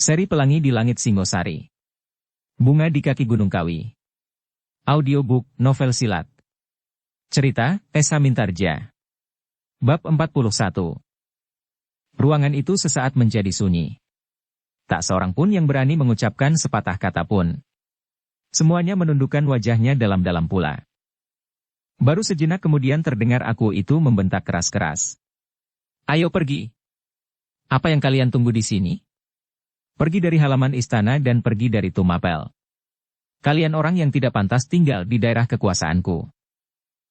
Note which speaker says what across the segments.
Speaker 1: Seri Pelangi di Langit Singosari. Bunga di Kaki Gunung Kawi. Audiobook, novel silat. Cerita, Esa Mintarja. Bab 41. Ruangan itu sesaat menjadi sunyi. Tak seorang pun yang berani mengucapkan sepatah kata pun. Semuanya menundukkan wajahnya dalam-dalam pula. Baru sejenak kemudian terdengar aku itu membentak keras-keras. "Ayo pergi. Apa yang kalian tunggu di sini? Pergi dari halaman istana dan pergi dari Tumapel. Kalian orang yang tidak pantas tinggal di daerah kekuasaanku.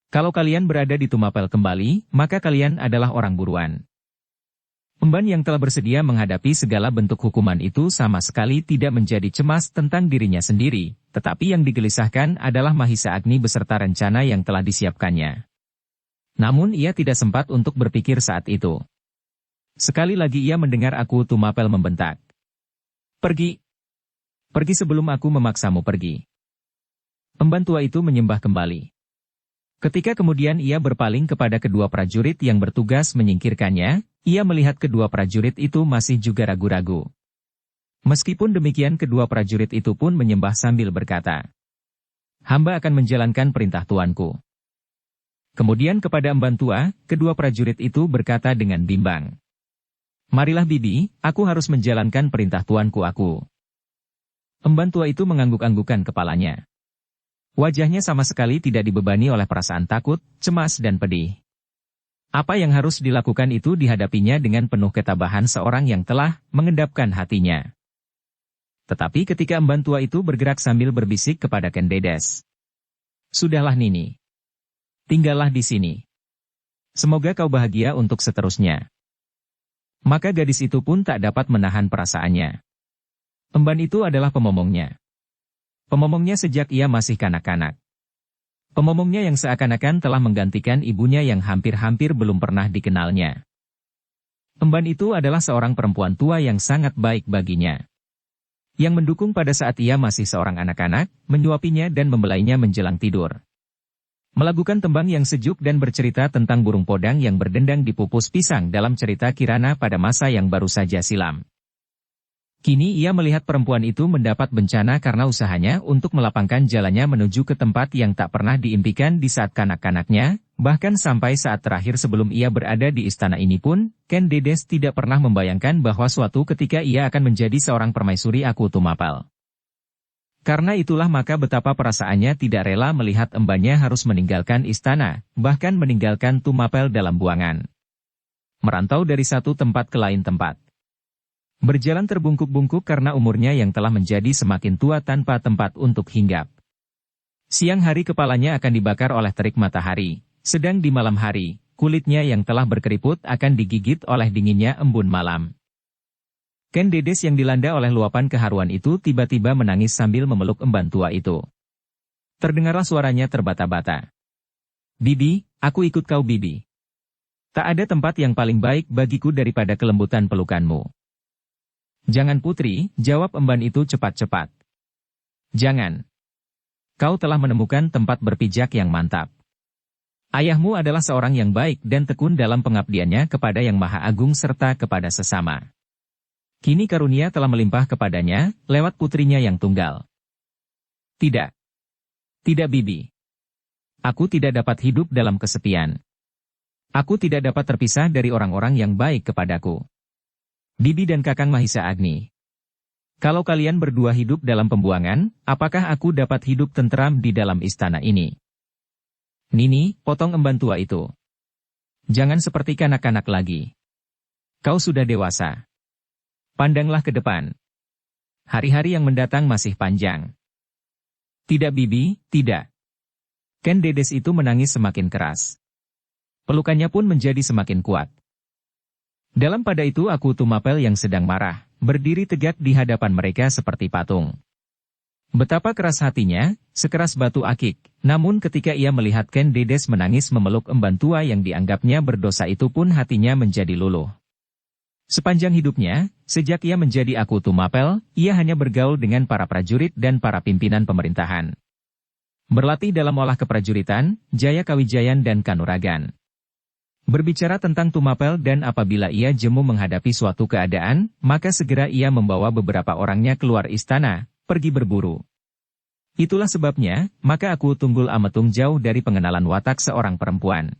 Speaker 1: Kalau kalian berada di Tumapel kembali, maka kalian adalah orang buruan." Emban yang telah bersedia menghadapi segala bentuk hukuman itu sama sekali tidak menjadi cemas tentang dirinya sendiri, tetapi yang digelisahkan adalah Mahisa Agni beserta rencana yang telah disiapkannya. Namun ia tidak sempat untuk berpikir saat itu. Sekali lagi ia mendengar aku Tumapel membentak. "Pergi. Pergi sebelum aku memaksamu pergi." Emban tua itu menyembah kembali. Ketika kemudian ia berpaling kepada kedua prajurit yang bertugas menyingkirkannya, ia melihat kedua prajurit itu masih juga ragu-ragu. Meskipun demikian kedua prajurit itu pun menyembah sambil berkata, "Hamba akan menjalankan perintah tuanku." Kemudian kepada emban tua, kedua prajurit itu berkata dengan bimbang, "Marilah bibi, aku harus menjalankan perintah tuanku aku." Emban tua itu mengangguk-anggukan kepalanya. Wajahnya sama sekali tidak dibebani oleh perasaan takut, cemas dan pedih. Apa yang harus dilakukan itu dihadapinya dengan penuh ketabahan seorang yang telah mengendapkan hatinya. Tetapi ketika emban tua itu bergerak sambil berbisik kepada Ken Dedes. "Sudahlah Nini. Tinggallah di sini. Semoga kau bahagia untuk seterusnya." Maka gadis itu pun tak dapat menahan perasaannya. Emban itu adalah pemomongnya. Pemomongnya sejak ia masih kanak-kanak. Pemomongnya yang seakan-akan telah menggantikan ibunya yang hampir-hampir belum pernah dikenalnya. Emban itu adalah seorang perempuan tua yang sangat baik baginya. Yang mendukung pada saat ia masih seorang anak-anak, menyuapinya dan membelainya menjelang tidur. Melakukan tembang yang sejuk dan bercerita tentang burung podang yang berdendang di pupus pisang dalam cerita Kirana pada masa yang baru saja silam. Kini ia melihat perempuan itu mendapat bencana karena usahanya untuk melapangkan jalannya menuju ke tempat yang tak pernah diimpikan di saat kanak-kanaknya, bahkan sampai saat terakhir sebelum ia berada di istana ini pun, Ken Dedes tidak pernah membayangkan bahwa suatu ketika ia akan menjadi seorang permaisuri Aku Tumapel. Karena itulah maka betapa perasaannya tidak rela melihat embannya harus meninggalkan istana, bahkan meninggalkan Tumapel dalam buangan. Merantau dari satu tempat ke lain tempat. Berjalan terbungkuk-bungkuk karena umurnya yang telah menjadi semakin tua tanpa tempat untuk hinggap. Siang hari kepalanya akan dibakar oleh terik matahari, sedang di malam hari, kulitnya yang telah berkeriput akan digigit oleh dinginnya embun malam. Ken Dedes yang dilanda oleh luapan keharuan itu tiba-tiba menangis sambil memeluk emban tua itu. Terdengarlah suaranya terbata-bata. "Bibi, aku ikut kau Bibi. Tak ada tempat yang paling baik bagiku daripada kelembutan pelukanmu." "Jangan putri," jawab emban itu cepat-cepat. "Jangan. Kau telah menemukan tempat berpijak yang mantap. Ayahmu adalah seorang yang baik dan tekun dalam pengabdiannya kepada Yang Maha Agung serta kepada sesama. Kini karunia telah melimpah kepadanya, lewat putrinya yang tunggal." "Tidak. Tidak Bibi. Aku tidak dapat hidup dalam kesepian. Aku tidak dapat terpisah dari orang-orang yang baik kepadaku. Bibi dan Kakang Mahisa Agni. Kalau kalian berdua hidup dalam pembuangan, apakah aku dapat hidup tentram di dalam istana ini?" "Nini," potong emban tua itu. "Jangan seperti kanak-kanak lagi. Kau sudah dewasa. Pandanglah ke depan. Hari-hari yang mendatang masih panjang." "Tidak Bibi, tidak." Ken Dedes itu menangis semakin keras. Pelukannya pun menjadi semakin kuat. Dalam pada itu Aku Tumapel yang sedang marah, berdiri tegak di hadapan mereka seperti patung. Betapa keras hatinya, sekeras batu akik, namun ketika ia melihat Ken Dedes menangis memeluk emban tua yang dianggapnya berdosa itu pun hatinya menjadi luluh. Sepanjang hidupnya, sejak ia menjadi Aku Tumapel, ia hanya bergaul dengan para prajurit dan para pimpinan pemerintahan. Berlatih dalam olah keprajuritan, Jaya Kawijayan dan Kanuragan. Berbicara tentang Tumapel dan apabila ia jemu menghadapi suatu keadaan, maka segera ia membawa beberapa orangnya keluar istana, pergi berburu. Itulah sebabnya, maka aku Tunggul Ametung jauh dari pengenalan watak seorang perempuan.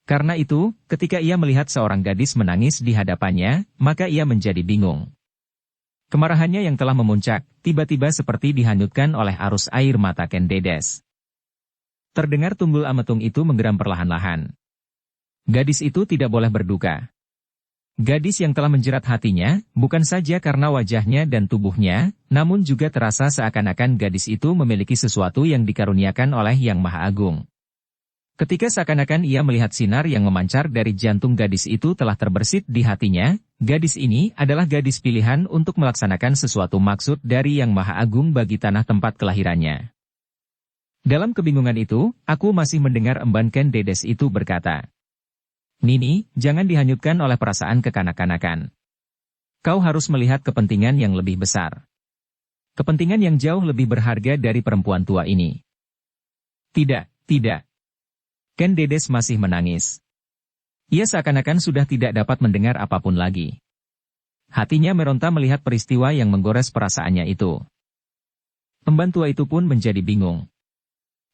Speaker 1: Karena itu, ketika ia melihat seorang gadis menangis di hadapannya, maka ia menjadi bingung. Kemarahannya yang telah memuncak, tiba-tiba seperti dihanyutkan oleh arus air mata Ken Dedes. Terdengar Tunggul Ametung itu menggeram perlahan-lahan. Gadis itu tidak boleh berduka. Gadis yang telah menjerat hatinya, bukan saja karena wajahnya dan tubuhnya, namun juga terasa seakan-akan gadis itu memiliki sesuatu yang dikaruniakan oleh Yang Maha Agung. Ketika seakan-akan ia melihat sinar yang memancar dari jantung gadis itu telah terbersit di hatinya, gadis ini adalah gadis pilihan untuk melaksanakan sesuatu maksud dari Yang Maha Agung bagi tanah tempat kelahirannya. Dalam kebingungan itu, aku masih mendengar emban Ken Dedes itu berkata, "Nini, jangan dihanyutkan oleh perasaan kekanak-kanakan. Kau harus melihat kepentingan yang lebih besar. Kepentingan yang jauh lebih berharga dari perempuan tua ini." Tidak, tidak. Ken Dedes masih menangis. Ia seakan-akan sudah tidak dapat mendengar apapun lagi. Hatinya meronta melihat peristiwa yang menggores perasaannya itu. Emban tua itu pun menjadi bingung.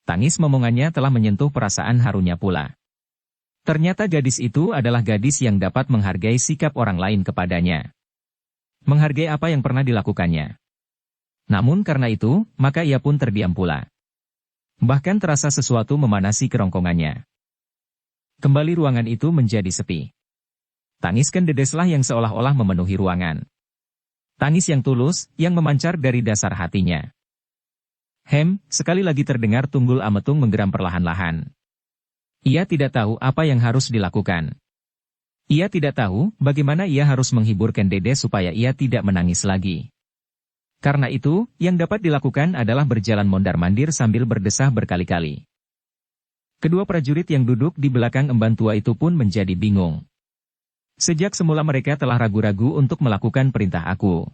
Speaker 1: Tangis momongannya telah menyentuh perasaan harunya pula. Ternyata gadis itu adalah gadis yang dapat menghargai sikap orang lain kepadanya. Menghargai apa yang pernah dilakukannya. Namun karena itu, maka ia pun terdiam pula. Bahkan terasa sesuatu memanasi kerongkongannya. Kembali ruangan itu menjadi sepi. Tangis Ken Dedeslah yang seolah-olah memenuhi ruangan. Tangis yang tulus, yang memancar dari dasar hatinya. Sekali lagi terdengar Tunggul Ametung menggeram perlahan-lahan. Ia tidak tahu apa yang harus dilakukan. Ia tidak tahu bagaimana ia harus menghibur Ken Dedes supaya ia tidak menangis lagi. Karena itu, yang dapat dilakukan adalah berjalan mondar-mandir sambil berdesah berkali-kali. Kedua prajurit yang duduk di belakang emban tua itu pun menjadi bingung. Sejak semula mereka telah ragu-ragu untuk melakukan perintah aku.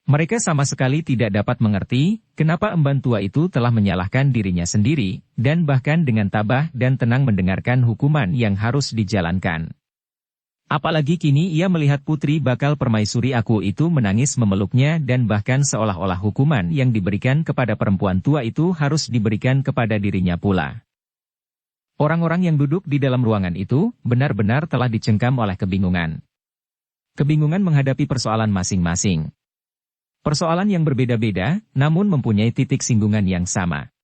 Speaker 1: Mereka sama sekali tidak dapat mengerti kenapa emban tua itu telah menyalahkan dirinya sendiri, dan bahkan dengan tabah dan tenang mendengarkan hukuman yang harus dijalankan. Apalagi kini ia melihat putri bakal permaisuri aku itu menangis memeluknya dan bahkan seolah-olah hukuman yang diberikan kepada perempuan tua itu harus diberikan kepada dirinya pula. Orang-orang yang duduk di dalam ruangan itu benar-benar telah dicengkam oleh kebingungan. Kebingungan menghadapi persoalan masing-masing. Persoalan yang berbeda-beda, namun mempunyai titik singgungan yang sama.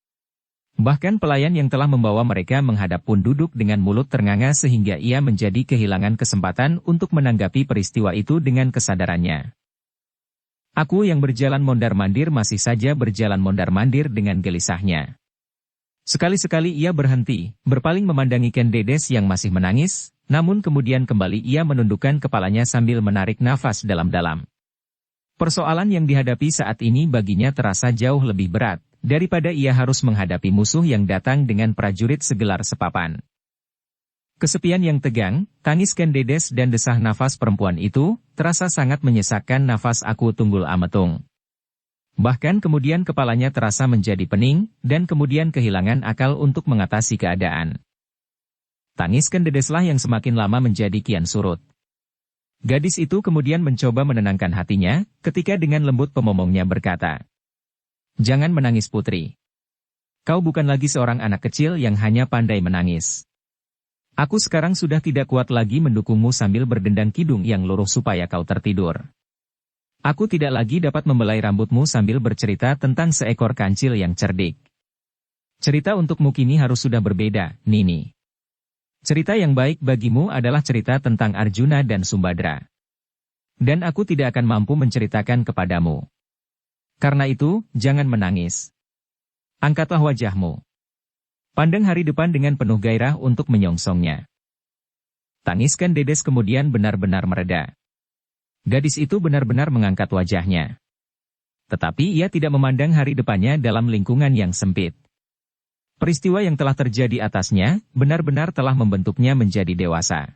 Speaker 1: Bahkan pelayan yang telah membawa mereka menghadap pun duduk dengan mulut ternganga sehingga ia menjadi kehilangan kesempatan untuk menanggapi peristiwa itu dengan kesadarannya. Aku yang berjalan mondar-mandir masih saja berjalan mondar-mandir dengan gelisahnya. Sekali-sekali ia berhenti, berpaling memandangi Ken Dedes yang masih menangis, namun kemudian kembali ia menundukkan kepalanya sambil menarik nafas dalam-dalam. Persoalan yang dihadapi saat ini baginya terasa jauh lebih berat, daripada ia harus menghadapi musuh yang datang dengan prajurit segelar sepapan. Kesepian yang tegang, tangis Ken Dedes dan desah nafas perempuan itu, terasa sangat menyesakkan nafas aku Tunggul Ametung. Bahkan kemudian kepalanya terasa menjadi pening, dan kemudian kehilangan akal untuk mengatasi keadaan. Tangis Ken Dedeslah yang semakin lama menjadi kian surut. Gadis itu kemudian mencoba menenangkan hatinya, ketika dengan lembut pemomongnya berkata, "Jangan menangis putri. Kau bukan lagi seorang anak kecil yang hanya pandai menangis. Aku sekarang sudah tidak kuat lagi mendukungmu sambil berdendang kidung yang luruh supaya kau tertidur. Aku tidak lagi dapat membelai rambutmu sambil bercerita tentang seekor kancil yang cerdik. Cerita untukmu kini harus sudah berbeda, Nini. Cerita yang baik bagimu adalah cerita tentang Arjuna dan Sumbadra. Dan aku tidak akan mampu menceritakan kepadamu. Karena itu, jangan menangis. Angkatlah wajahmu. Pandang hari depan dengan penuh gairah untuk menyongsongnya." Tangis Ken Dedes kemudian benar-benar mereda. Gadis itu benar-benar mengangkat wajahnya. Tetapi ia tidak memandang hari depannya dalam lingkungan yang sempit. Peristiwa yang telah terjadi atasnya, benar-benar telah membentuknya menjadi dewasa.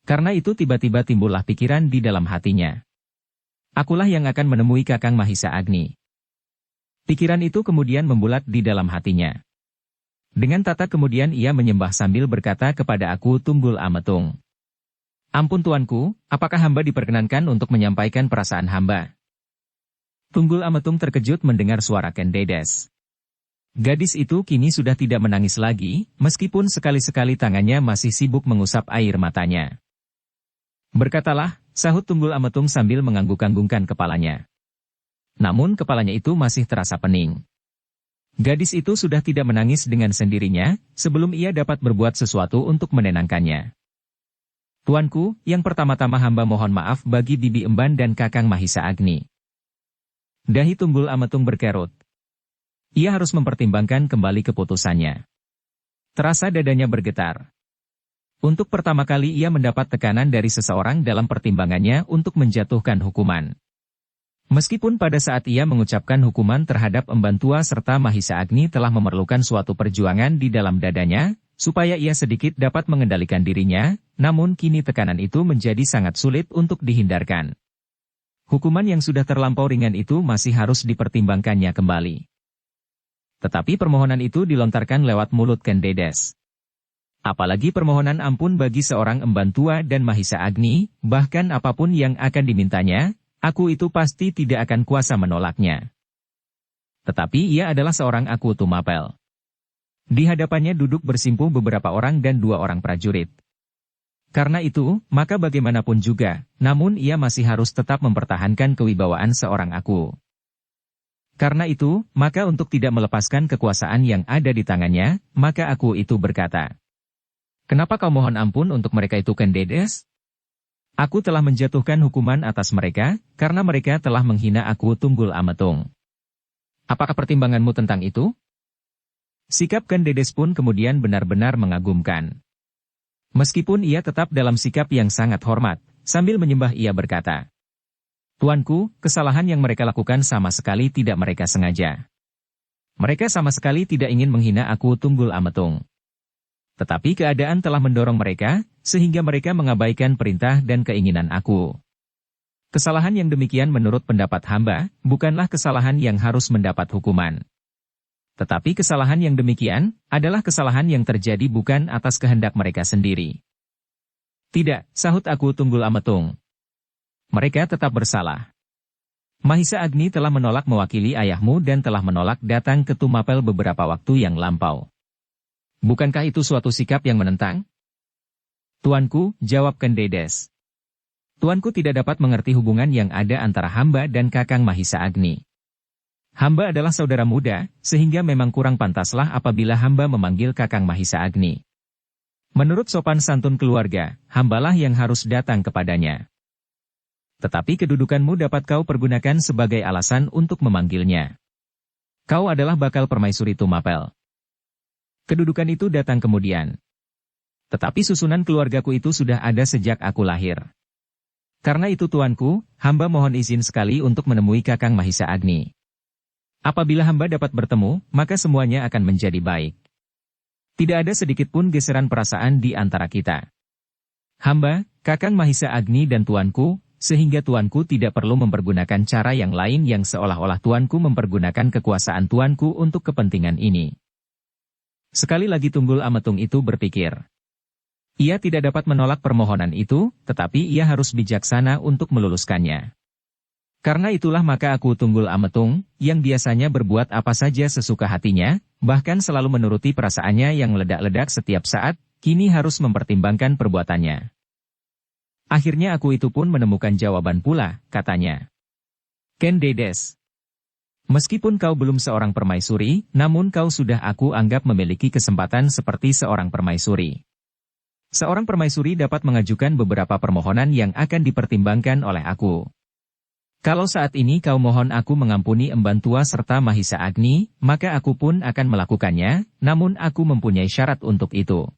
Speaker 1: Karena itu tiba-tiba timbullah pikiran di dalam hatinya. Akulah yang akan menemui Kakang Mahisa Agni. Pikiran itu kemudian membulat di dalam hatinya. Dengan tata kemudian ia menyembah sambil berkata kepada aku Tunggul Ametung. Ampun tuanku, apakah hamba diperkenankan untuk menyampaikan perasaan hamba? Tunggul Ametung terkejut mendengar suara Ken Dedes. Gadis itu kini sudah tidak menangis lagi, meskipun sekali-sekali tangannya masih sibuk mengusap air matanya. Berkatalah, sahut Tunggul Ametung sambil mengangguk-anggungkan kepalanya. Namun kepalanya itu masih terasa pening. Gadis itu sudah tidak menangis dengan sendirinya, sebelum ia dapat berbuat sesuatu untuk menenangkannya. Tuanku, yang pertama-tama hamba mohon maaf bagi Bibi Emban dan Kakang Mahisa Agni. Dahi Tunggul Ametung berkerut. Ia harus mempertimbangkan kembali keputusannya. Terasa dadanya bergetar. Untuk pertama kali ia mendapat tekanan dari seseorang dalam pertimbangannya untuk menjatuhkan hukuman. Meskipun pada saat ia mengucapkan hukuman terhadap Emban Tua serta Mahisa Agni telah memerlukan suatu perjuangan di dalam dadanya, supaya ia sedikit dapat mengendalikan dirinya, namun kini tekanan itu menjadi sangat sulit untuk dihindarkan. Hukuman yang sudah terlampau ringan itu masih harus dipertimbangkannya kembali. Tetapi permohonan itu dilontarkan lewat mulut Ken Dedes. Apalagi permohonan ampun bagi seorang Emban Tua dan Mahisa Agni, bahkan apapun yang akan dimintanya, aku itu pasti tidak akan kuasa menolaknya. Tetapi ia adalah seorang Aku Tumapel. Di hadapannya duduk bersimpuh beberapa orang dan 2 orang prajurit. Karena itu, maka bagaimanapun juga, namun ia masih harus tetap mempertahankan kewibawaan seorang Aku. Karena itu, maka untuk tidak melepaskan kekuasaan yang ada di tangannya, maka Aku itu berkata, "Kenapa kau mohon ampun untuk mereka itu Ken Dedes? Aku telah menjatuhkan hukuman atas mereka, karena mereka telah menghina aku Tunggul Ametung. Apakah pertimbanganmu tentang itu?" Sikap Ken Dedes pun kemudian benar-benar mengagumkan. Meskipun ia tetap dalam sikap yang sangat hormat, sambil menyembah ia berkata, "Tuanku, kesalahan yang mereka lakukan sama sekali tidak mereka sengaja. Mereka sama sekali tidak ingin menghina aku Tunggul Ametung. Tetapi keadaan telah mendorong mereka, sehingga mereka mengabaikan perintah dan keinginan aku. Kesalahan yang demikian menurut pendapat hamba, bukanlah kesalahan yang harus mendapat hukuman. Tetapi kesalahan yang demikian, adalah kesalahan yang terjadi bukan atas kehendak mereka sendiri." "Tidak," sahut aku Tunggul Ametung. "Mereka tetap bersalah. Mahisa Agni telah menolak mewakili ayahmu dan telah menolak datang ke Tumapel beberapa waktu yang lampau. Bukankah itu suatu sikap yang menentang?" "Tuanku," jawab Ken Dedes. "Tuanku tidak dapat mengerti hubungan yang ada antara hamba dan Kakang Mahisa Agni. Hamba adalah saudara muda, sehingga memang kurang pantaslah apabila hamba memanggil Kakang Mahisa Agni. Menurut sopan santun keluarga, hambalah yang harus datang kepadanya. Tetapi kedudukanmu dapat kau pergunakan sebagai alasan untuk memanggilnya. Kau adalah bakal permaisuri Tumapel. Kedudukan itu datang kemudian. Tetapi susunan keluargaku itu sudah ada sejak aku lahir. Karena itu tuanku, hamba mohon izin sekali untuk menemui Kakang Mahisa Agni. Apabila hamba dapat bertemu, maka semuanya akan menjadi baik. Tidak ada sedikit pun geseran perasaan di antara kita. Hamba, Kakang Mahisa Agni dan tuanku, sehingga tuanku tidak perlu mempergunakan cara yang lain yang seolah-olah tuanku mempergunakan kekuasaan tuanku untuk kepentingan ini." Sekali lagi Tunggul Ametung itu berpikir. Ia tidak dapat menolak permohonan itu, tetapi ia harus bijaksana untuk meluluskannya. Karena itulah maka aku Tunggul Ametung, yang biasanya berbuat apa saja sesuka hatinya, bahkan selalu menuruti perasaannya yang ledak-ledak setiap saat, kini harus mempertimbangkan perbuatannya. Akhirnya aku itu pun menemukan jawaban pula, katanya. "Ken Dedes, meskipun kau belum seorang permaisuri, namun kau sudah aku anggap memiliki kesempatan seperti seorang permaisuri. Seorang permaisuri dapat mengajukan beberapa permohonan yang akan dipertimbangkan oleh aku. Kalau saat ini kau mohon aku mengampuni Emban Tua serta Mahisa Agni, maka aku pun akan melakukannya, namun aku mempunyai syarat untuk itu."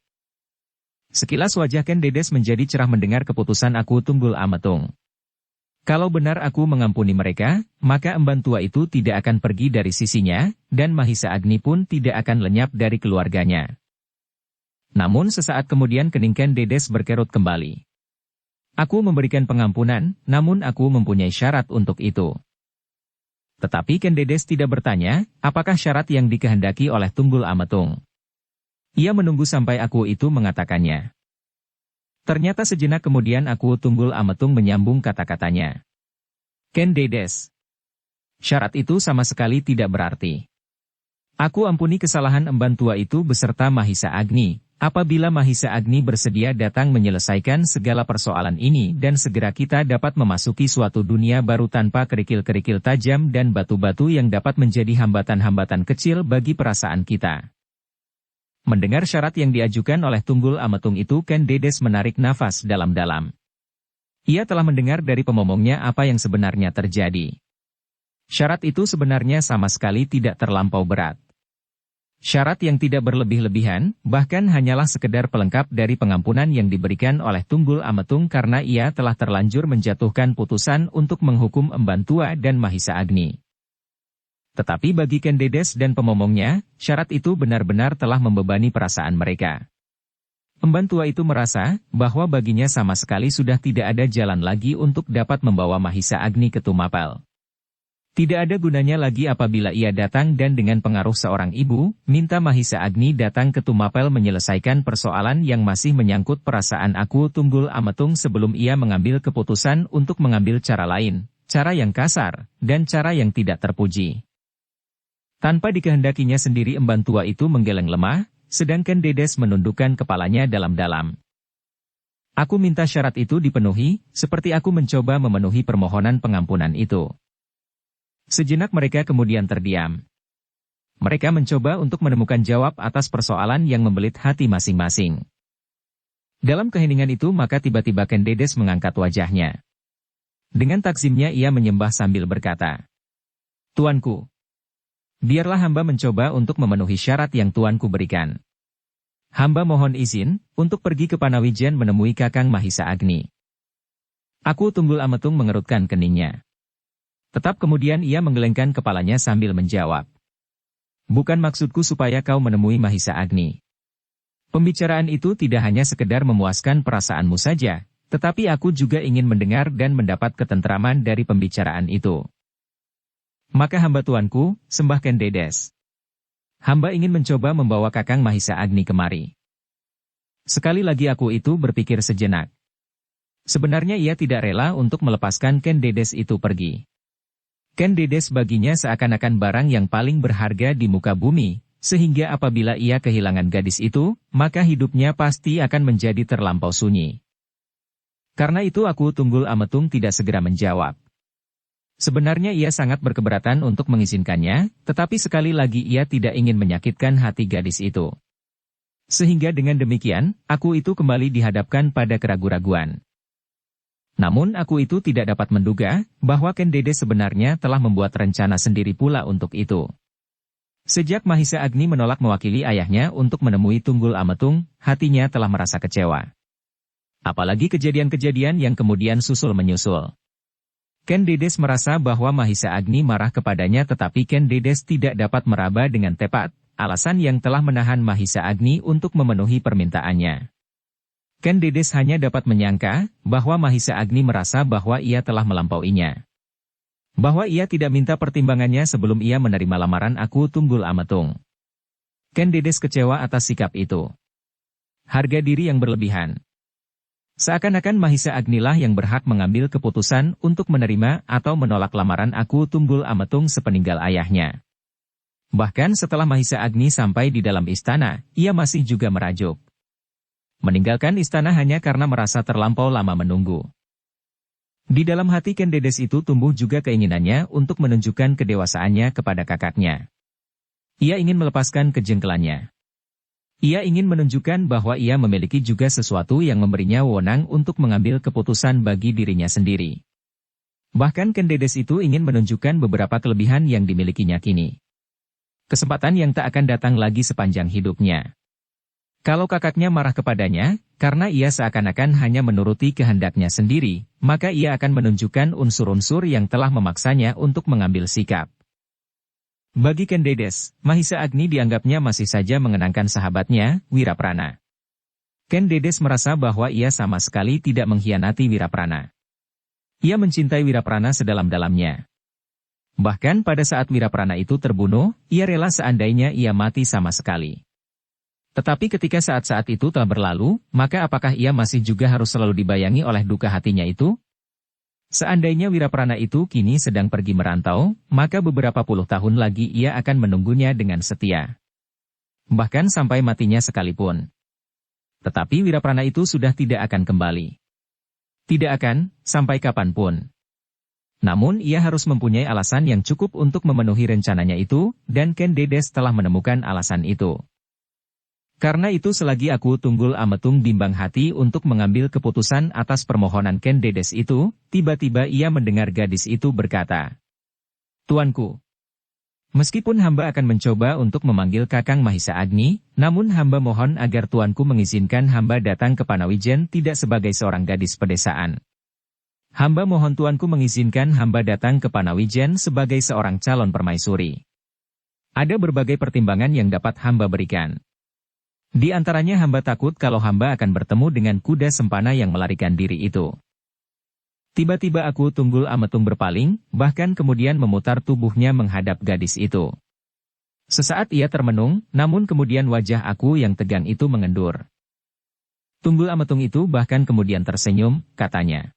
Speaker 1: Sekilas wajah Ken Dedes menjadi cerah mendengar keputusan aku Tunggul Ametung. Kalau benar aku mengampuni mereka, maka Emban Tua itu tidak akan pergi dari sisinya, dan Mahisa Agni pun tidak akan lenyap dari keluarganya. Namun sesaat kemudian kening Ken Dedes berkerut kembali. "Aku memberikan pengampunan, namun aku mempunyai syarat untuk itu." Tetapi Ken Dedes tidak bertanya, apakah syarat yang dikehendaki oleh Tunggul Ametung. Ia menunggu sampai aku itu mengatakannya. Ternyata sejenak kemudian aku Tunggul Ametung menyambung kata-katanya. Ken Dedes. Syarat itu sama sekali tidak berarti. Aku ampuni kesalahan emban tua itu beserta Mahisa Agni, apabila Mahisa Agni bersedia datang menyelesaikan segala persoalan ini dan segera kita dapat memasuki suatu dunia baru tanpa kerikil-kerikil tajam dan batu-batu yang dapat menjadi hambatan-hambatan kecil bagi perasaan kita. Mendengar syarat yang diajukan oleh Tunggul Ametung itu, Ken Dedes menarik nafas dalam-dalam. Ia telah mendengar dari pemomongnya apa yang sebenarnya terjadi. Syarat itu sebenarnya sama sekali tidak terlampau berat. Syarat yang tidak berlebih-lebihan, bahkan hanyalah sekedar pelengkap dari pengampunan yang diberikan oleh Tunggul Ametung karena ia telah terlanjur menjatuhkan putusan untuk menghukum emban tua dan Mahisa Agni. Tetapi bagi Ken Dedes dan pemomongnya, syarat itu benar-benar telah membebani perasaan mereka. Emban tua itu merasa bahwa baginya sama sekali sudah tidak ada jalan lagi untuk dapat membawa Mahisa Agni ke Tumapel. Tidak ada gunanya lagi apabila ia datang dan dengan pengaruh seorang ibu, minta Mahisa Agni datang ke Tumapel menyelesaikan persoalan yang masih menyangkut perasaan aku Tunggul Ametung sebelum ia mengambil keputusan untuk mengambil cara lain, cara yang kasar, dan cara yang tidak terpuji. Tanpa dikehendakinya sendiri emban tua itu menggeleng lemah, sedangkan Dedes menundukkan kepalanya dalam-dalam. Aku minta syarat itu dipenuhi, seperti aku mencoba memenuhi permohonan pengampunan itu. Sejenak mereka kemudian terdiam. Mereka mencoba untuk menemukan jawab atas persoalan yang membelit hati masing-masing. Dalam keheningan itu maka tiba-tiba Ken Dedes mengangkat wajahnya. Dengan takzimnya ia menyembah sambil berkata, "Tuanku, biarlah hamba mencoba untuk memenuhi syarat yang tuanku berikan. Hamba mohon izin untuk pergi ke Panawijan menemui Kakang Mahisa Agni." Aku Tunggul Ametung mengerutkan keningnya. Tetap kemudian ia menggelengkan kepalanya sambil menjawab. "Bukan maksudku supaya kau menemui Mahisa Agni. Pembicaraan itu tidak hanya sekedar memuaskan perasaanmu saja, tetapi aku juga ingin mendengar dan mendapat ketentraman dari pembicaraan itu. Maka hamba tuanku, sembah Ken Dedes. Hamba ingin mencoba membawa Kakang Mahisa Agni kemari." Sekali lagi aku itu berpikir sejenak. Sebenarnya ia tidak rela untuk melepaskan Ken Dedes itu pergi. Ken Dedes baginya seakan-akan barang yang paling berharga di muka bumi, sehingga apabila ia kehilangan gadis itu, maka hidupnya pasti akan menjadi terlampau sunyi. Karena itu aku Tunggul Ametung tidak segera menjawab. Sebenarnya ia sangat berkeberatan untuk mengizinkannya, tetapi sekali lagi ia tidak ingin menyakitkan hati gadis itu. Sehingga dengan demikian, aku itu kembali dihadapkan pada keraguan-raguan. Namun aku itu tidak dapat menduga bahwa Ken Dedes sebenarnya telah membuat rencana sendiri pula untuk itu. Sejak Mahisa Agni menolak mewakili ayahnya untuk menemui Tunggul Ametung, hatinya telah merasa kecewa. Apalagi kejadian-kejadian yang kemudian susul menyusul. Ken Dedes merasa bahwa Mahisa Agni marah kepadanya tetapi Ken Dedes tidak dapat meraba dengan tepat alasan yang telah menahan Mahisa Agni untuk memenuhi permintaannya. Ken Dedes hanya dapat menyangka bahwa Mahisa Agni merasa bahwa ia telah melampauinya. Bahwa ia tidak minta pertimbangannya sebelum ia menerima lamaran aku Tunggul Ametung. Ken Dedes kecewa atas sikap itu. Harga diri yang berlebihan. Seakan-akan Mahisa Agni lah yang berhak mengambil keputusan untuk menerima atau menolak lamaran aku Tunggul Ametung sepeninggal ayahnya. Bahkan setelah Mahisa Agni sampai di dalam istana, ia masih juga merajuk. Meninggalkan istana hanya karena merasa terlampau lama menunggu. Di dalam hati Ken Dedes itu tumbuh juga keinginannya untuk menunjukkan kedewasaannya kepada kakaknya. Ia ingin melepaskan kejengkelannya. Ia ingin menunjukkan bahwa ia memiliki juga sesuatu yang memberinya wewenang untuk mengambil keputusan bagi dirinya sendiri. Bahkan Ken Dedes itu ingin menunjukkan beberapa kelebihan yang dimilikinya kini. Kesempatan yang tak akan datang lagi sepanjang hidupnya. Kalau kakaknya marah kepadanya, karena ia seakan-akan hanya menuruti kehendaknya sendiri, maka ia akan menunjukkan unsur-unsur yang telah memaksanya untuk mengambil sikap. Bagi Ken Dedes, Mahisa Agni dianggapnya masih saja mengenangkan sahabatnya, Wiraprana. Ken Dedes merasa bahwa ia sama sekali tidak mengkhianati Wiraprana. Ia mencintai Wiraprana sedalam-dalamnya. Bahkan pada saat Wiraprana itu terbunuh, ia rela seandainya ia mati sama sekali. Tetapi ketika saat-saat itu telah berlalu, maka apakah ia masih juga harus selalu dibayangi oleh duka hatinya itu? Seandainya Wiraprana itu kini sedang pergi merantau, maka beberapa puluh tahun lagi ia akan menunggunya dengan setia. Bahkan sampai matinya sekalipun. Tetapi Wiraprana itu sudah tidak akan kembali. Tidak akan, sampai kapanpun. Namun ia harus mempunyai alasan yang cukup untuk memenuhi rencananya itu, dan Ken Dedes telah menemukan alasan itu. Karena itu selagi aku Tunggul Ametung bimbang hati untuk mengambil keputusan atas permohonan Ken Dedes itu, tiba-tiba ia mendengar gadis itu berkata, "Tuanku, meskipun hamba akan mencoba untuk memanggil Kakang Mahisa Agni, namun hamba mohon agar tuanku mengizinkan hamba datang ke Panawijen tidak sebagai seorang gadis pedesaan. Hamba mohon tuanku mengizinkan hamba datang ke Panawijen sebagai seorang calon permaisuri. Ada berbagai pertimbangan yang dapat hamba berikan. Di antaranya hamba takut kalau hamba akan bertemu dengan kuda sempana yang melarikan diri itu." Tiba-tiba aku Tunggul Ametung berpaling, bahkan kemudian memutar tubuhnya menghadap gadis itu. Sesaat ia termenung, namun kemudian wajah aku yang tegang itu mengendur. Tunggul Ametung itu bahkan kemudian tersenyum, katanya,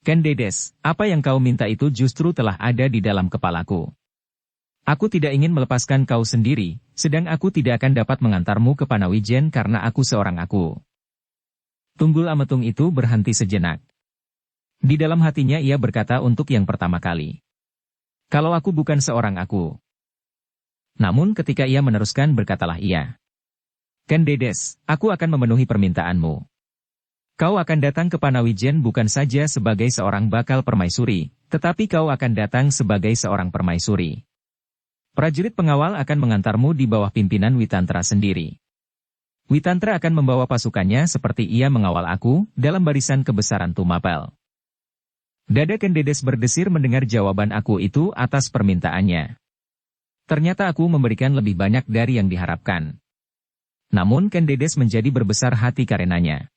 Speaker 1: "Ken Dedes, apa yang kau minta itu justru telah ada di dalam kepalaku. Aku tidak ingin melepaskan kau sendiri, sedang aku tidak akan dapat mengantarmu ke Panawijen karena aku seorang aku." Tunggul Ametung itu berhenti sejenak. Di dalam hatinya ia berkata untuk yang pertama kali, "Kalau aku bukan seorang aku." Namun ketika ia meneruskan berkatalah ia, "Ken Dedes, aku akan memenuhi permintaanmu. Kau akan datang ke Panawijen bukan saja sebagai seorang bakal permaisuri, tetapi kau akan datang sebagai seorang permaisuri. Prajurit pengawal akan mengantarmu di bawah pimpinan Witantra sendiri. Witantra akan membawa pasukannya seperti ia mengawal aku, dalam barisan kebesaran Tumapel." Dada Ken Dedes berdesir mendengar jawaban aku itu atas permintaannya. Ternyata aku memberikan lebih banyak dari yang diharapkan. Namun Ken Dedes menjadi berbesar hati karenanya.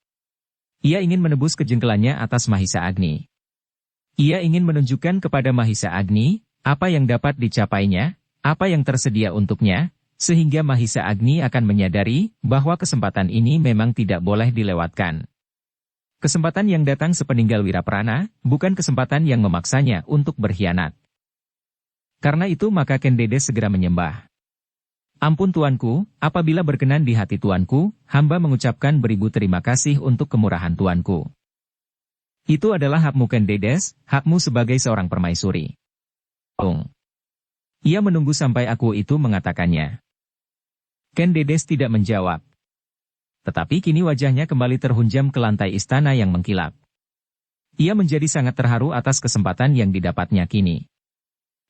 Speaker 1: Ia ingin menebus kejengkelannya atas Mahisa Agni. Ia ingin menunjukkan kepada Mahisa Agni, apa yang dapat dicapainya, apa yang tersedia untuknya, sehingga Mahisa Agni akan menyadari bahwa kesempatan ini memang tidak boleh dilewatkan. Kesempatan yang datang sepeninggal Wiraprana, bukan kesempatan yang memaksanya untuk berkhianat. Karena itu maka Ken Dedes segera menyembah. "Ampun tuanku, apabila berkenan di hati tuanku, hamba mengucapkan beribu terima kasih untuk kemurahan tuanku." Itu adalah hakmu Ken Dedes, hakmu sebagai seorang permaisuri. Ia menunggu sampai aku itu mengatakannya. Ken Dedes tidak menjawab. Tetapi kini wajahnya kembali terhunjam ke lantai istana yang mengkilap. Ia menjadi sangat terharu atas kesempatan yang didapatnya kini.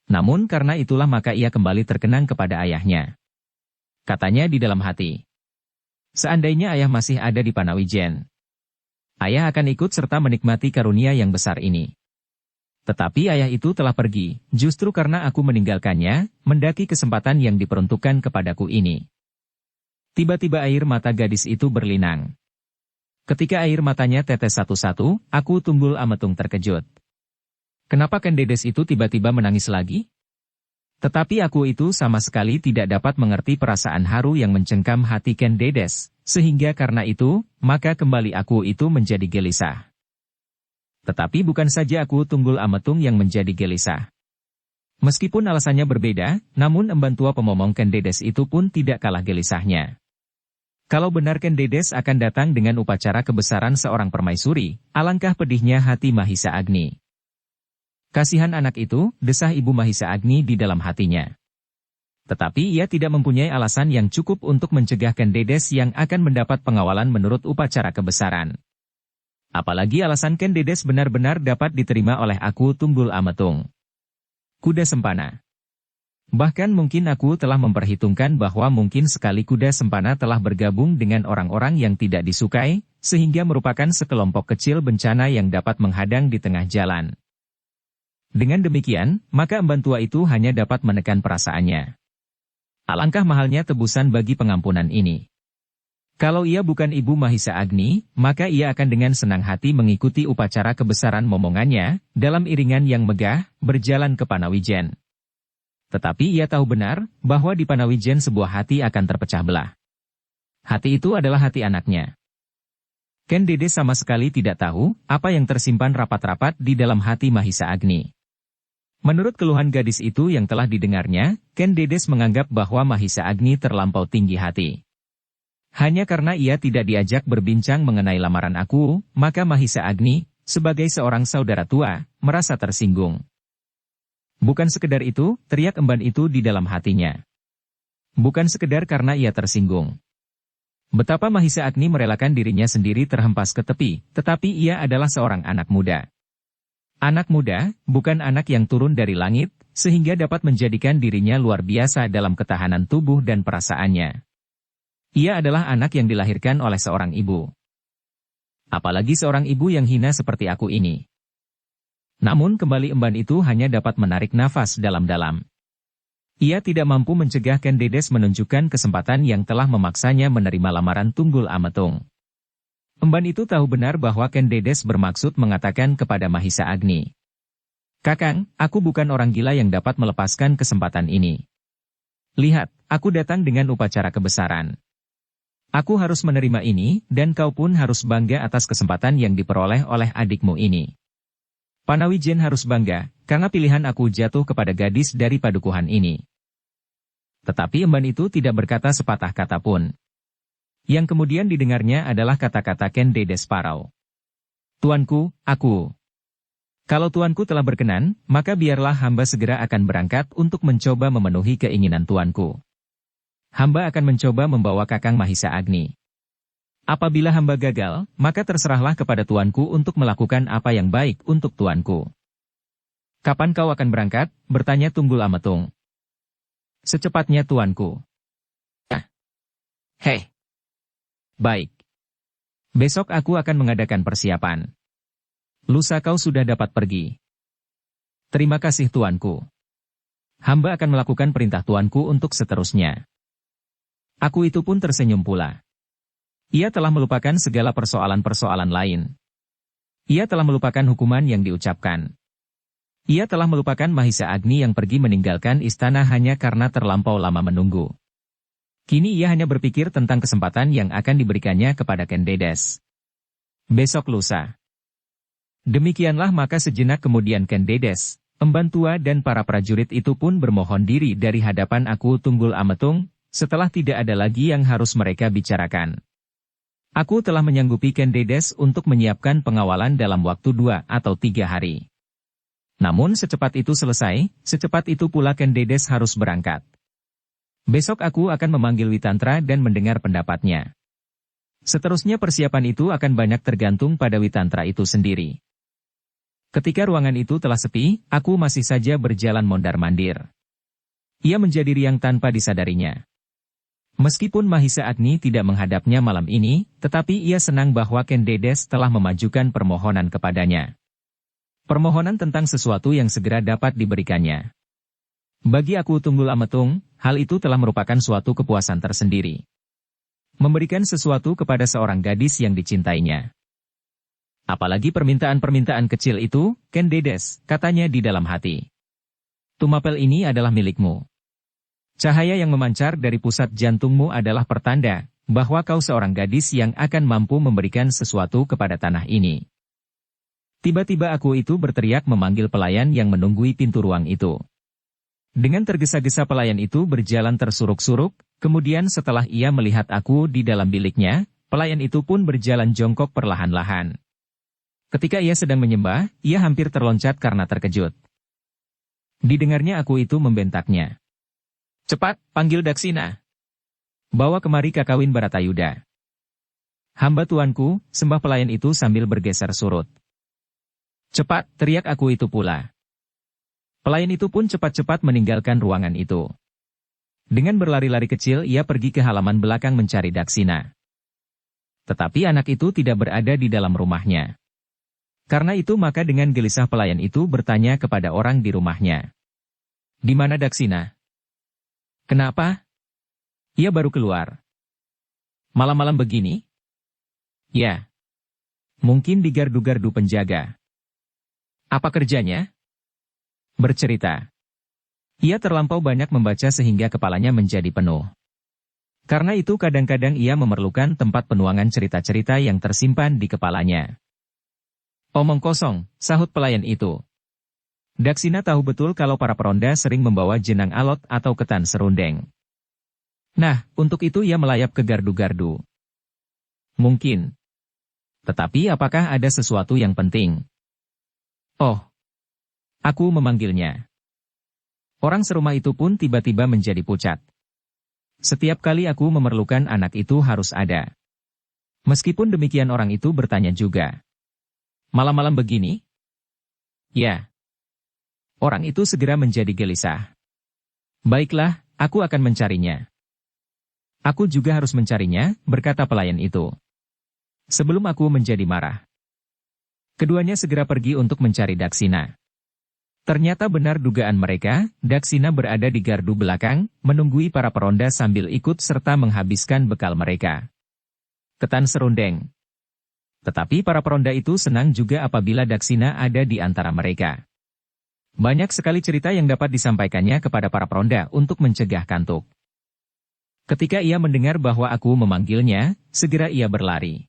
Speaker 1: Namun karena itulah maka ia kembali terkenang kepada ayahnya. Katanya di dalam hati, "Seandainya ayah masih ada di Panawijen, ayah akan ikut serta menikmati karunia yang besar ini. Tetapi ayah itu telah pergi, justru karena aku meninggalkannya, mendaki kesempatan yang diperuntukkan kepadaku ini." Tiba-tiba air mata gadis itu berlinang. Ketika air matanya tetes satu-satu, aku Tunggul Ametung terkejut. Kenapa Ken Dedes itu tiba-tiba menangis lagi? Tetapi aku itu sama sekali tidak dapat mengerti perasaan haru yang mencengkam hati Ken Dedes, sehingga karena itu, maka kembali aku itu menjadi gelisah. Tetapi bukan saja aku Tunggul Ametung yang menjadi gelisah. Meskipun alasannya berbeda, namun emban tua pemomong Ken Dedes itu pun tidak kalah gelisahnya. Kalau benar Ken Dedes akan datang dengan upacara kebesaran seorang permaisuri, alangkah pedihnya hati Mahisa Agni. Kasihan anak itu, desah ibu Mahisa Agni di dalam hatinya. Tetapi ia tidak mempunyai alasan yang cukup untuk mencegah Ken Dedes yang akan mendapat pengawalan menurut upacara kebesaran. Apalagi alasan Ken Dedes benar-benar dapat diterima oleh aku Tunggul Ametung. Kuda sempana. Bahkan mungkin aku telah memperhitungkan bahwa mungkin sekali kuda sempana telah bergabung dengan orang-orang yang tidak disukai, sehingga merupakan sekelompok kecil bencana yang dapat menghadang di tengah jalan. Dengan demikian, maka emban tua itu hanya dapat menekan perasaannya. Alangkah mahalnya tebusan bagi pengampunan ini. Kalau ia bukan ibu Mahisa Agni, maka ia akan dengan senang hati mengikuti upacara kebesaran momongannya, dalam iringan yang megah, berjalan ke Panawijen. Tetapi ia tahu benar, bahwa di Panawijen sebuah hati akan terpecah belah. Hati itu adalah hati anaknya. Ken Dedes sama sekali tidak tahu apa yang tersimpan rapat-rapat di dalam hati Mahisa Agni. Menurut keluhan gadis itu yang telah didengarnya, Ken Dedes menganggap bahwa Mahisa Agni terlampau tinggi hati. Hanya karena ia tidak diajak berbincang mengenai lamaran aku, maka Mahisa Agni, sebagai seorang saudara tua, merasa tersinggung. Bukan sekedar itu, teriak emban itu di dalam hatinya. Bukan sekedar karena ia tersinggung. Betapa Mahisa Agni merelakan dirinya sendiri terhempas ke tepi, tetapi ia adalah seorang anak muda. Anak muda, bukan anak yang turun dari langit, sehingga dapat menjadikan dirinya luar biasa dalam ketahanan tubuh dan perasaannya. Ia adalah anak yang dilahirkan oleh seorang ibu. Apalagi seorang ibu yang hina seperti aku ini. Namun kembali emban itu hanya dapat menarik nafas dalam-dalam. Ia tidak mampu mencegah Ken Dedes menunjukkan kesempatan yang telah memaksanya menerima lamaran Tunggul Ametung. Emban itu tahu benar bahwa Ken Dedes bermaksud mengatakan kepada Mahisa Agni, "Kakang, aku bukan orang gila yang dapat melepaskan kesempatan ini. Lihat, aku datang dengan upacara kebesaran. Aku harus menerima ini, dan kau pun harus bangga atas kesempatan yang diperoleh oleh adikmu ini. Panawijen harus bangga, karena pilihan aku jatuh kepada gadis dari padukuhan ini." Tetapi emban itu tidak berkata sepatah kata pun. Yang kemudian didengarnya adalah kata-kata Ken Dedes Parau. "Tuanku, aku. Kalau tuanku telah berkenan, maka biarlah hamba segera akan berangkat untuk mencoba memenuhi keinginan tuanku. Hamba akan mencoba membawa Kakang Mahisa Agni. Apabila hamba gagal, maka terserahlah kepada tuanku untuk melakukan apa yang baik untuk tuanku." "Kapan kau akan berangkat?" bertanya Tunggul Ametung. "Secepatnya tuanku." "Hei. Baik. Besok aku akan mengadakan persiapan. Lusa kau sudah dapat pergi." "Terima kasih tuanku. Hamba akan melakukan perintah tuanku untuk seterusnya." Aku itu pun tersenyum pula. Ia telah melupakan segala persoalan-persoalan lain. Ia telah melupakan hukuman yang diucapkan. Ia telah melupakan Mahisa Agni yang pergi meninggalkan istana hanya karena terlampau lama menunggu. Kini ia hanya berpikir tentang kesempatan yang akan diberikannya kepada Ken Dedes. Besok lusa. Demikianlah maka sejenak kemudian Ken Dedes, emban tua dan para prajurit itu pun bermohon diri dari hadapan aku Tunggul Ametung, setelah tidak ada lagi yang harus mereka bicarakan. Aku telah menyanggupi Ken Dedes untuk menyiapkan pengawalan dalam waktu 2 atau 3 hari. Namun secepat itu selesai, secepat itu pula Ken Dedes harus berangkat. Besok aku akan memanggil Witantra dan mendengar pendapatnya. Seterusnya persiapan itu akan banyak tergantung pada Witantra itu sendiri. Ketika ruangan itu telah sepi, aku masih saja berjalan mondar-mandir. Ia menjadi riang tanpa disadarinya. Meskipun Mahisa Agni tidak menghadapnya malam ini, tetapi ia senang bahwa Ken Dedes telah memajukan permohonan kepadanya. Permohonan tentang sesuatu yang segera dapat diberikannya. Bagi aku Tunggul Ametung, hal itu telah merupakan suatu kepuasan tersendiri. Memberikan sesuatu kepada seorang gadis yang dicintainya. Apalagi permintaan-permintaan kecil itu, Ken Dedes, katanya di dalam hati. Tumapel ini adalah milikmu. Cahaya yang memancar dari pusat jantungmu adalah pertanda bahwa kau seorang gadis yang akan mampu memberikan sesuatu kepada tanah ini. Tiba-tiba aku itu berteriak memanggil pelayan yang menunggui pintu ruang itu. Dengan tergesa-gesa pelayan itu berjalan tersuruk-suruk, kemudian setelah ia melihat aku di dalam biliknya, pelayan itu pun berjalan jongkok perlahan-lahan. Ketika ia sedang menyembah, ia hampir terloncat karena terkejut. Didengarnya aku itu membentaknya. "Cepat, panggil Daksina. Bawa kemari kakawin Baratayuda." "Hamba tuanku," sembah pelayan itu sambil bergeser surut. "Cepat," teriak aku itu pula. Pelayan itu pun cepat-cepat meninggalkan ruangan itu. Dengan berlari-lari kecil ia pergi ke halaman belakang mencari Daksina. Tetapi anak itu tidak berada di dalam rumahnya. Karena itu maka dengan gelisah pelayan itu bertanya kepada orang di rumahnya. "Di mana Daksina?" "Kenapa? Ia baru keluar." "Malam-malam begini?" "Ya. Mungkin di gardu-gardu penjaga." "Apa kerjanya?" Bercerita. Ia terlampau banyak membaca sehingga kepalanya menjadi penuh. Karena itu kadang-kadang ia memerlukan tempat penuangan cerita-cerita yang tersimpan di kepalanya. Omong kosong, sahut pelayan itu. Daksina tahu betul kalau para peronda sering membawa jenang alot atau ketan serundeng. Nah, untuk itu ia melayap ke gardu-gardu. Mungkin. Tetapi apakah ada sesuatu yang penting? Oh, aku memanggilnya. Orang serumah itu pun tiba-tiba menjadi pucat. Setiap kali aku memerlukan anak itu harus ada. Meskipun demikian orang itu bertanya juga. Malam-malam begini? Ya. Orang itu segera menjadi gelisah. Baiklah, aku akan mencarinya. Aku juga harus mencarinya, berkata pelayan itu. Sebelum aku menjadi marah. Keduanya segera pergi untuk mencari Daksina. Ternyata benar dugaan mereka, Daksina berada di gardu belakang, menunggui para peronda sambil ikut serta menghabiskan bekal mereka. Ketan serundeng. Tetapi para peronda itu senang juga apabila Daksina ada di antara mereka. Banyak sekali cerita yang dapat disampaikannya kepada para peronda untuk mencegah kantuk. Ketika ia mendengar bahwa aku memanggilnya, segera ia berlari.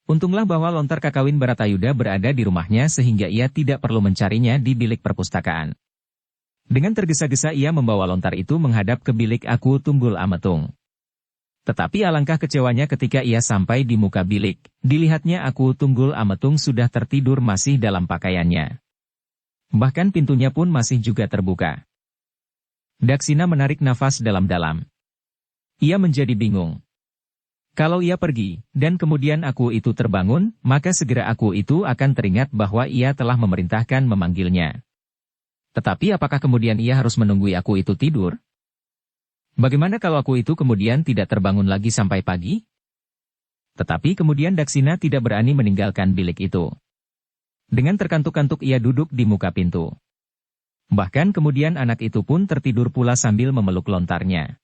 Speaker 1: Untunglah bahwa lontar kakawin Baratayuda berada di rumahnya sehingga ia tidak perlu mencarinya di bilik perpustakaan. Dengan tergesa-gesa ia membawa lontar itu menghadap ke bilik Aku Tunggul Ametung. Tetapi alangkah kecewanya ketika ia sampai di muka bilik, dilihatnya Aku Tunggul Ametung sudah tertidur masih dalam pakaiannya. Bahkan pintunya pun masih juga terbuka. Daksina menarik nafas dalam-dalam. Ia menjadi bingung. Kalau ia pergi, dan kemudian Aku itu terbangun, maka segera Aku itu akan teringat bahwa ia telah memerintahkan memanggilnya. Tetapi apakah kemudian ia harus menunggu Aku itu tidur? Bagaimana kalau Aku itu kemudian tidak terbangun lagi sampai pagi? Tetapi kemudian Daksina tidak berani meninggalkan bilik itu. Dengan terkantuk-kantuk ia duduk di muka pintu. Bahkan kemudian anak itu pun tertidur pula sambil memeluk lontarnya.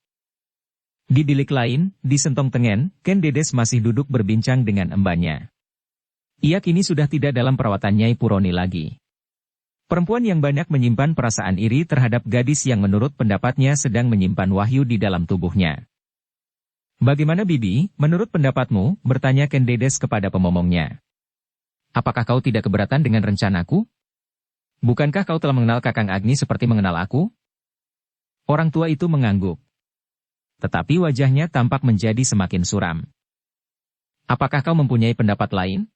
Speaker 1: Di bilik lain, di Sentong Tengen, Ken Dedes masih duduk berbincang dengan embannya. Ia kini sudah tidak dalam perawatan Nyai Puroni lagi. Perempuan yang banyak menyimpan perasaan iri terhadap gadis yang menurut pendapatnya sedang menyimpan wahyu di dalam tubuhnya. Bagaimana Bibi, menurut pendapatmu, bertanya Ken Dedes kepada pemomongnya. Apakah kau tidak keberatan dengan rencanaku? Bukankah kau telah mengenal Kakang Agni seperti mengenal aku? Orang tua itu mengangguk. Tetapi wajahnya tampak menjadi semakin suram. Apakah kau mempunyai pendapat lain?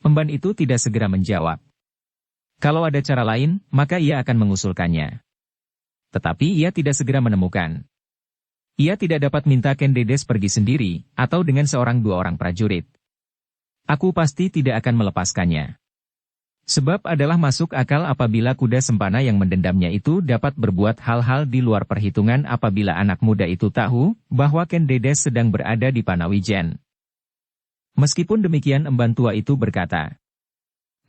Speaker 1: Emban itu tidak segera menjawab. Kalau ada cara lain, maka ia akan mengusulkannya. Tetapi ia tidak segera menemukan. Ia tidak dapat minta Ken Dedes pergi sendiri, atau dengan seorang dua orang prajurit. Aku pasti tidak akan melepaskannya. Sebab adalah masuk akal apabila kuda sempana yang mendendamnya itu dapat berbuat hal-hal di luar perhitungan apabila anak muda itu tahu bahwa Ken Dedes sedang berada di Panawijen. Meskipun demikian emban tua itu berkata,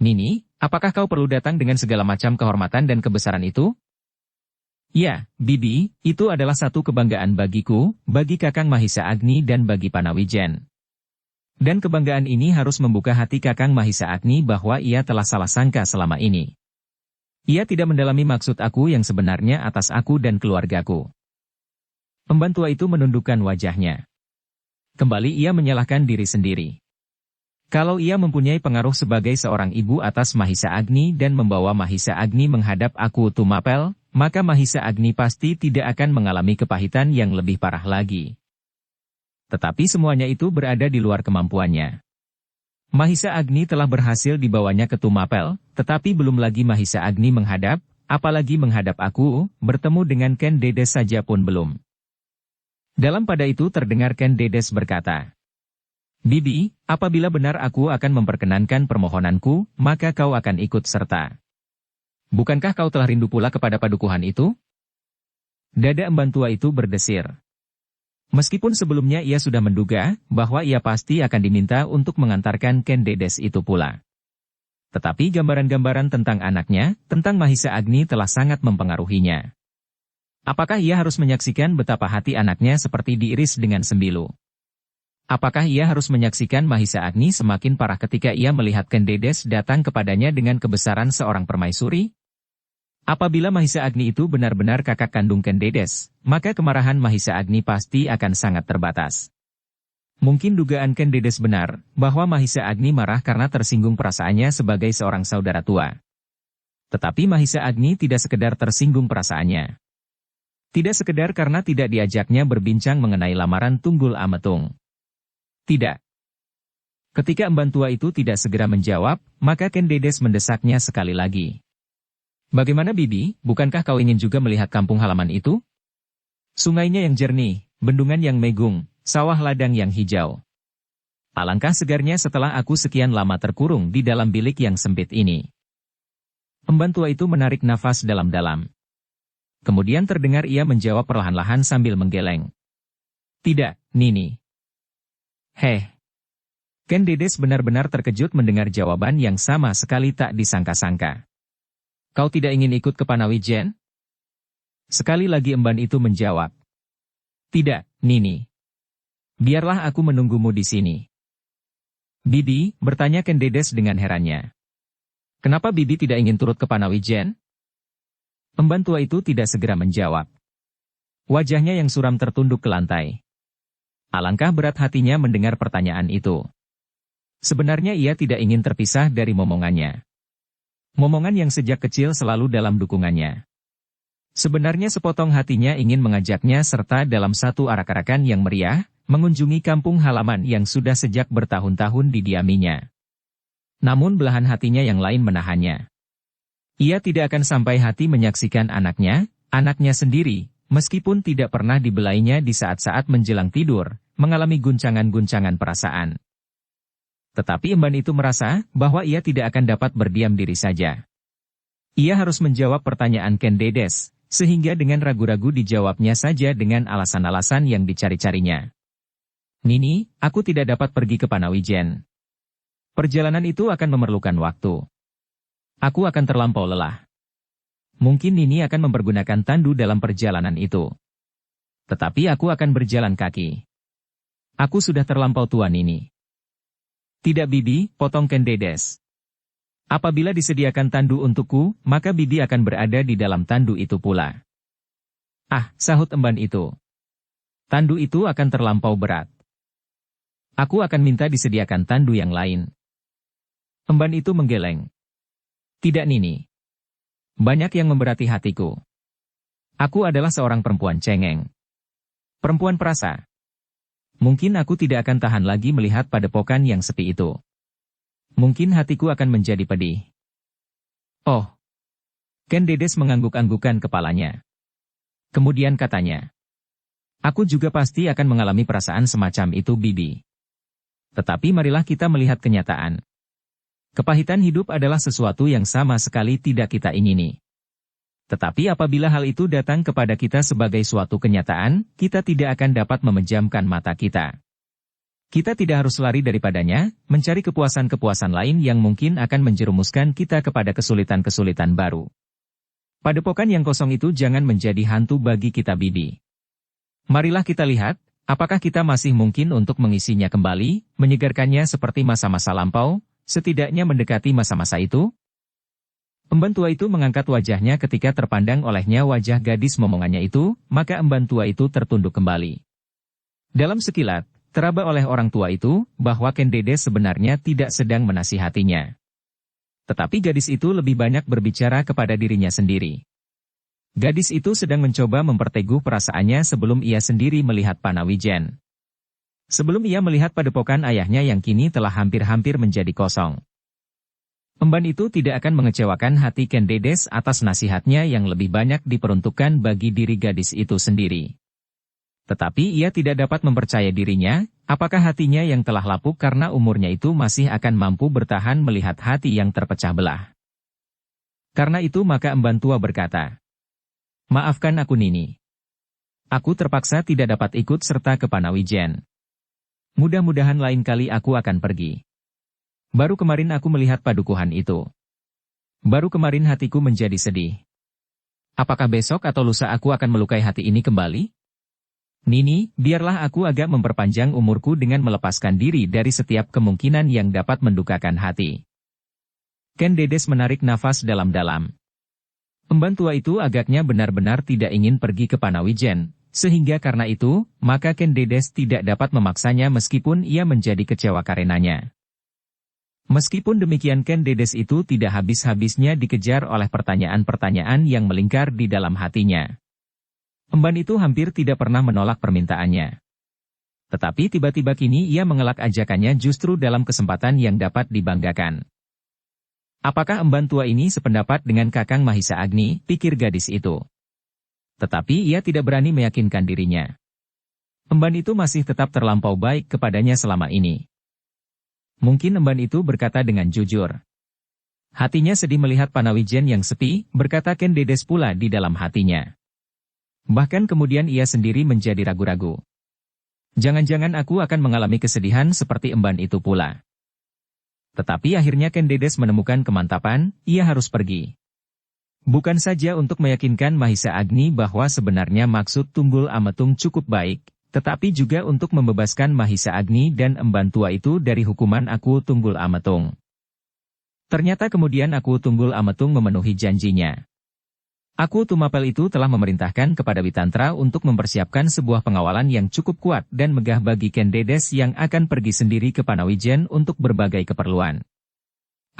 Speaker 1: Nini, apakah kau perlu datang dengan segala macam kehormatan dan kebesaran itu? Ya, Bibi, itu adalah satu kebanggaan bagiku, bagi Kakang Mahisa Agni dan bagi Panawijen. Dan kebanggaan ini harus membuka hati Kakang Mahisa Agni bahwa ia telah salah sangka selama ini. Ia tidak mendalami maksud aku yang sebenarnya atas aku dan keluargaku. Emban tua itu menundukkan wajahnya. Kembali ia menyalahkan diri sendiri. Kalau ia mempunyai pengaruh sebagai seorang ibu atas Mahisa Agni dan membawa Mahisa Agni menghadap Aku Tumapel, maka Mahisa Agni pasti tidak akan mengalami kepahitan yang lebih parah lagi. Tetapi semuanya itu berada di luar kemampuannya. Mahisa Agni telah berhasil dibawanya ke Tumapel, tetapi belum lagi Mahisa Agni menghadap, apalagi menghadap aku, bertemu dengan Ken Dedes saja pun belum. Dalam pada itu terdengar Ken Dedes berkata, Bibi, apabila benar aku akan memperkenankan permohonanku, maka kau akan ikut serta. Bukankah kau telah rindu pula kepada padukuhan itu? Dada emban tua itu berdesir. Meskipun sebelumnya ia sudah menduga bahwa ia pasti akan diminta untuk mengantarkan Ken Dedes itu pula. Tetapi gambaran-gambaran tentang anaknya, tentang Mahisa Agni telah sangat mempengaruhinya. Apakah ia harus menyaksikan betapa hati anaknya seperti diiris dengan sembilu? Apakah ia harus menyaksikan Mahisa Agni semakin parah ketika ia melihat Ken Dedes datang kepadanya dengan kebesaran seorang permaisuri? Apabila Mahisa Agni itu benar-benar kakak kandung Ken Dedes, maka kemarahan Mahisa Agni pasti akan sangat terbatas. Mungkin dugaan Ken Dedes benar, bahwa Mahisa Agni marah karena tersinggung perasaannya sebagai seorang saudara tua. Tetapi Mahisa Agni tidak sekedar tersinggung perasaannya. Tidak sekedar karena tidak diajaknya berbincang mengenai lamaran Tunggul Ametung. Tidak. Ketika emban tua itu tidak segera menjawab, maka Ken Dedes mendesaknya sekali lagi. Bagaimana Bibi, bukankah kau ingin juga melihat kampung halaman itu? Sungainya yang jernih, bendungan yang megung, sawah ladang yang hijau. Alangkah segarnya setelah aku sekian lama terkurung di dalam bilik yang sempit ini. Emban tua itu menarik nafas dalam-dalam. Kemudian terdengar ia menjawab perlahan-lahan sambil menggeleng. Tidak, Nini. Heh. Ken Dedes benar-benar terkejut mendengar jawaban yang sama sekali tak disangka-sangka. Kau tidak ingin ikut ke Panawijen? Sekali lagi emban itu menjawab. Tidak, Nini. Biarlah aku menunggumu di sini. Bibi, bertanya Ken Dedes dengan herannya. Kenapa Bibi tidak ingin turut ke Panawijen? Emban tua itu tidak segera menjawab. Wajahnya yang suram tertunduk ke lantai. Alangkah berat hatinya mendengar pertanyaan itu. Sebenarnya ia tidak ingin terpisah dari momongannya. Momongan yang sejak kecil selalu dalam dukungannya. Sebenarnya sepotong hatinya ingin mengajaknya serta dalam satu arak-arakan yang meriah, mengunjungi kampung halaman yang sudah sejak bertahun-tahun didiaminya. Namun belahan hatinya yang lain menahannya. Ia tidak akan sampai hati menyaksikan anaknya sendiri, meskipun tidak pernah dibelainya di saat-saat menjelang tidur, mengalami guncangan-guncangan perasaan. Tetapi emban itu merasa bahwa ia tidak akan dapat berdiam diri saja. Ia harus menjawab pertanyaan Ken Dedes, sehingga dengan ragu-ragu dijawabnya saja dengan alasan-alasan yang dicari-carinya. Nini, aku tidak dapat pergi ke Panawijen. Perjalanan itu akan memerlukan waktu. Aku akan terlampau lelah. Mungkin Nini akan mempergunakan tandu dalam perjalanan itu. Tetapi aku akan berjalan kaki. Aku sudah terlampau tua Nini. Tidak Bibi, potong Ken Dedes. Apabila disediakan tandu untukku, maka Bibi akan berada di dalam tandu itu pula. Ah, sahut emban itu. Tandu itu akan terlampau berat. Aku akan minta disediakan tandu yang lain. Emban itu menggeleng. Tidak Nini. Banyak yang memberati hatiku. Aku adalah seorang perempuan cengeng. Perempuan perasa. Mungkin aku tidak akan tahan lagi melihat padepokan yang sepi itu. Mungkin hatiku akan menjadi pedih. Oh. Ken Dedes mengangguk-anggukan kepalanya. Kemudian katanya. Aku juga pasti akan mengalami perasaan semacam itu Bibi. Tetapi marilah kita melihat kenyataan. Kepahitan hidup adalah sesuatu yang sama sekali tidak kita ingini. Tetapi apabila hal itu datang kepada kita sebagai suatu kenyataan, kita tidak akan dapat memejamkan mata kita. Kita tidak harus lari daripadanya, mencari kepuasan-kepuasan lain yang mungkin akan menjerumuskan kita kepada kesulitan-kesulitan baru. Padepokan yang kosong itu jangan menjadi hantu bagi kita Bibi. Marilah kita lihat, apakah kita masih mungkin untuk mengisinya kembali, menyegarkannya seperti masa-masa lampau, setidaknya mendekati masa-masa itu? Emban tua itu mengangkat wajahnya ketika terpandang olehnya wajah gadis momongannya itu, maka emban tua itu tertunduk kembali. Dalam sekilat, teraba oleh orang tua itu, bahwa Ken Dedes sebenarnya tidak sedang menasihatinya. Tetapi gadis itu lebih banyak berbicara kepada dirinya sendiri. Gadis itu sedang mencoba memperteguh perasaannya sebelum ia sendiri melihat Panawijen. Sebelum ia melihat padepokan ayahnya yang kini telah hampir-hampir menjadi kosong. Emban itu tidak akan mengecewakan hati Ken Dedes atas nasihatnya yang lebih banyak diperuntukkan bagi diri gadis itu sendiri. Tetapi ia tidak dapat mempercayai dirinya, apakah hatinya yang telah lapuk karena umurnya itu masih akan mampu bertahan melihat hati yang terpecah belah. Karena itu maka emban tua berkata, "Maafkan aku Nini. Aku terpaksa tidak dapat ikut serta ke Panawijen. Mudah-mudahan lain kali aku akan pergi. Baru kemarin aku melihat padukuhan itu. Baru kemarin hatiku menjadi sedih. Apakah besok atau lusa aku akan melukai hati ini kembali? Nini, biarlah aku agak memperpanjang umurku dengan melepaskan diri dari setiap kemungkinan yang dapat mendukakan hati." Ken Dedes menarik nafas dalam-dalam. Emban tua itu agaknya benar-benar tidak ingin pergi ke Panawijen, sehingga karena itu, maka Ken Dedes tidak dapat memaksanya meskipun ia menjadi kecewa karenanya. Meskipun demikian Ken Dedes itu tidak habis-habisnya dikejar oleh pertanyaan-pertanyaan yang melingkar di dalam hatinya. Emban itu hampir tidak pernah menolak permintaannya. Tetapi tiba-tiba kini ia mengelak ajakannya justru dalam kesempatan yang dapat dibanggakan. Apakah emban tua ini sependapat dengan Kakang Mahisa Agni, pikir gadis itu. Tetapi ia tidak berani meyakinkan dirinya. Emban itu masih tetap terlampau baik kepadanya selama ini. Mungkin emban itu berkata dengan jujur. Hatinya sedih melihat Panawijen yang sepi, berkata Ken Dedes pula di dalam hatinya. Bahkan kemudian ia sendiri menjadi ragu-ragu. Jangan-jangan aku akan mengalami kesedihan seperti emban itu pula. Tetapi akhirnya Ken Dedes menemukan kemantapan, ia harus pergi. Bukan saja untuk meyakinkan Mahisa Agni bahwa sebenarnya maksud Tunggul Ametung cukup baik, tetapi juga untuk membebaskan Mahisa Agni dan emban tua itu dari hukuman aku Tunggul Ametung. Ternyata kemudian aku Tunggul Ametung memenuhi janjinya. Aku Tumapel itu telah memerintahkan kepada Witantra untuk mempersiapkan sebuah pengawalan yang cukup kuat dan megah bagi Ken Dedes yang akan pergi sendiri ke Panawijen untuk berbagai keperluan.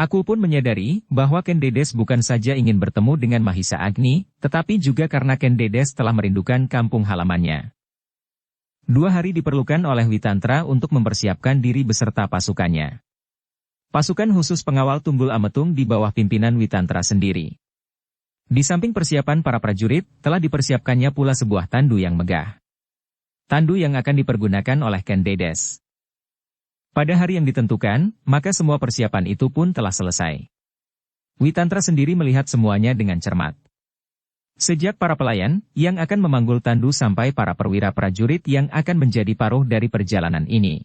Speaker 1: Aku pun menyadari bahwa Ken Dedes bukan saja ingin bertemu dengan Mahisa Agni, tetapi juga karena Ken Dedes telah merindukan kampung halamannya. 2 hari diperlukan oleh Witantra untuk mempersiapkan diri beserta pasukannya. Pasukan khusus pengawal Tunggul Ametung di bawah pimpinan Witantra sendiri. Di samping persiapan para prajurit, telah dipersiapkannya pula sebuah tandu yang megah. Tandu yang akan dipergunakan oleh Ken Dedes. Pada hari yang ditentukan, maka semua persiapan itu pun telah selesai. Witantra sendiri melihat semuanya dengan cermat. Sejak para pelayan, yang akan memanggul tandu sampai para perwira prajurit yang akan menjadi paruh dari perjalanan ini.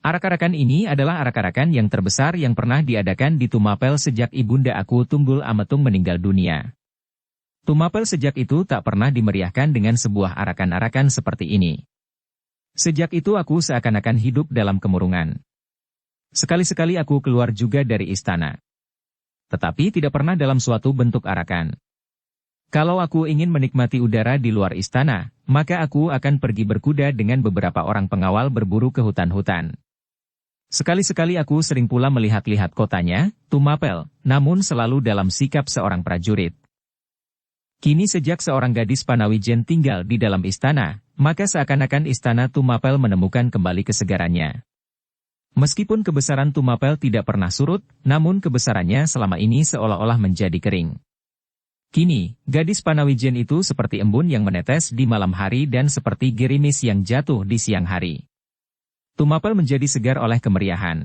Speaker 1: Arak-arakan ini adalah arak-arakan yang terbesar yang pernah diadakan di Tumapel sejak ibunda aku Tunggul Ametung meninggal dunia. Tumapel sejak itu tak pernah dimeriahkan dengan sebuah arakan-arakan seperti ini. Sejak itu aku seakan-akan hidup dalam kemurungan. Sekali-sekali aku keluar juga dari istana. Tetapi tidak pernah dalam suatu bentuk arakan. Kalau aku ingin menikmati udara di luar istana, maka aku akan pergi berkuda dengan beberapa orang pengawal berburu ke hutan-hutan. Sekali-sekali aku sering pula melihat-lihat kotanya, Tumapel, namun selalu dalam sikap seorang prajurit. Kini sejak seorang gadis Panawijen tinggal di dalam istana, maka seakan-akan istana Tumapel menemukan kembali kesegarannya. Meskipun kebesaran Tumapel tidak pernah surut, namun kebesarannya selama ini seolah-olah menjadi kering. Kini, gadis Panawijen itu seperti embun yang menetes di malam hari dan seperti gerimis yang jatuh di siang hari. Tumapel menjadi segar oleh kemeriahan.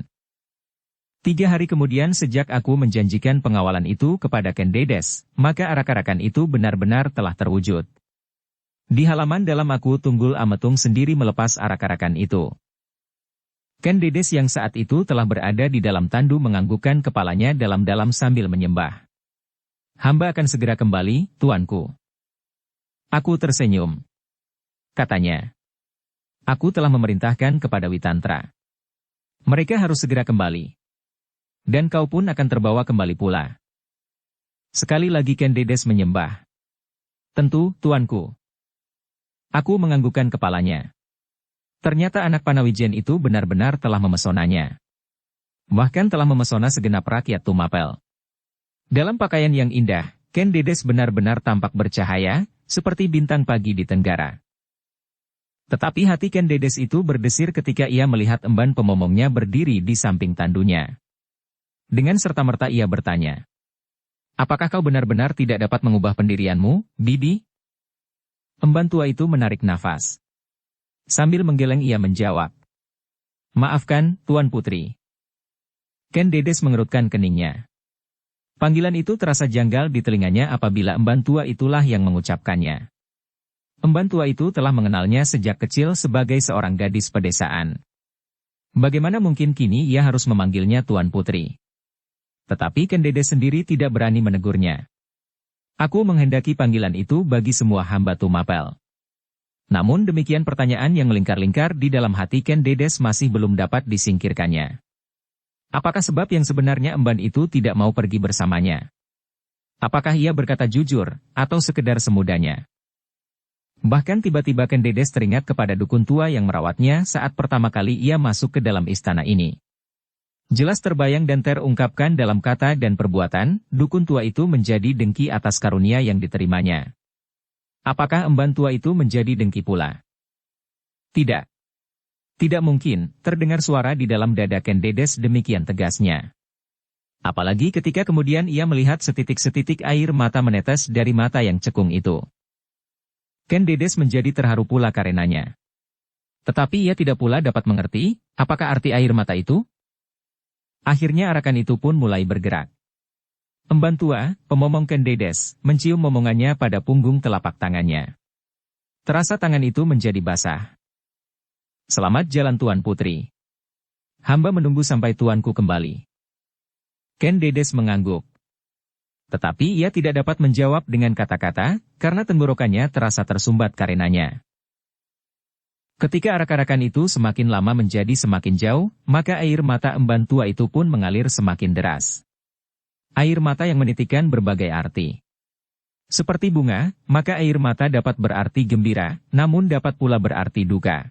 Speaker 1: 3 hari kemudian sejak aku menjanjikan pengawalan itu kepada Ken Dedes, maka arak-arakan itu benar-benar telah terwujud. Di halaman dalam aku Tunggul Ametung sendiri melepas arak-arakan itu. Ken Dedes yang saat itu telah berada di dalam tandu menganggukkan kepalanya dalam-dalam sambil menyembah. Hamba akan segera kembali, tuanku. Aku tersenyum. Katanya. Aku telah memerintahkan kepada Witantra. Mereka harus segera kembali. Dan kau pun akan terbawa kembali pula. Sekali lagi Ken Dedes menyembah. Tentu, tuanku. Aku menganggukkan kepalanya. Ternyata anak Panawijen itu benar-benar telah memesonanya. Bahkan telah memesona segenap rakyat Tumapel. Dalam pakaian yang indah, Ken Dedes benar-benar tampak bercahaya, seperti bintang pagi di tenggara. Tetapi hati Ken Dedes itu berdesir ketika ia melihat emban pemomongnya berdiri di samping tandunya. Dengan serta-merta ia bertanya, apakah kau benar-benar tidak dapat mengubah pendirianmu, Bibi? Emban tua itu menarik nafas. Sambil menggeleng ia menjawab, maafkan, Tuan Putri. Ken Dedes mengerutkan keningnya. Panggilan itu terasa janggal di telinganya apabila emban tua itulah yang mengucapkannya. Emban tua itu telah mengenalnya sejak kecil sebagai seorang gadis pedesaan. Bagaimana mungkin kini ia harus memanggilnya Tuan Putri? Tetapi Ken Dedes sendiri tidak berani menegurnya. Aku menghendaki panggilan itu bagi semua hamba Tumapel. Namun demikian pertanyaan yang melingkar-lingkar di dalam hati Ken Dedes masih belum dapat disingkirkannya. Apakah sebab yang sebenarnya emban itu tidak mau pergi bersamanya? Apakah ia berkata jujur, atau sekedar semudanya? Bahkan tiba-tiba Ken Dedes teringat kepada dukun tua yang merawatnya saat pertama kali ia masuk ke dalam istana ini. Jelas terbayang dan terungkapkan dalam kata dan perbuatan, dukun tua itu menjadi dengki atas karunia yang diterimanya. Apakah emban tua itu menjadi dengki pula? Tidak. Tidak mungkin, terdengar suara di dalam dada Ken Dedes demikian tegasnya. Apalagi ketika kemudian ia melihat setitik-setitik air mata menetes dari mata yang cekung itu. Ken Dedes menjadi terharu pula karenanya. Tetapi ia tidak pula dapat mengerti, apakah arti air mata itu? Akhirnya arakan itu pun mulai bergerak. Emban tua, pemomong Ken Dedes, mencium momongannya pada punggung telapak tangannya. Terasa tangan itu menjadi basah. Selamat jalan Tuan Putri. Hamba menunggu sampai tuanku kembali. Ken Dedes mengangguk. Tetapi ia tidak dapat menjawab dengan kata-kata, karena tenggorokannya terasa tersumbat karenanya. Ketika arak-arakan itu semakin lama menjadi semakin jauh, maka air mata emban tua itu pun mengalir semakin deras. Air mata yang menitikkan berbagai arti. Seperti bunga, maka air mata dapat berarti gembira, namun dapat pula berarti duka.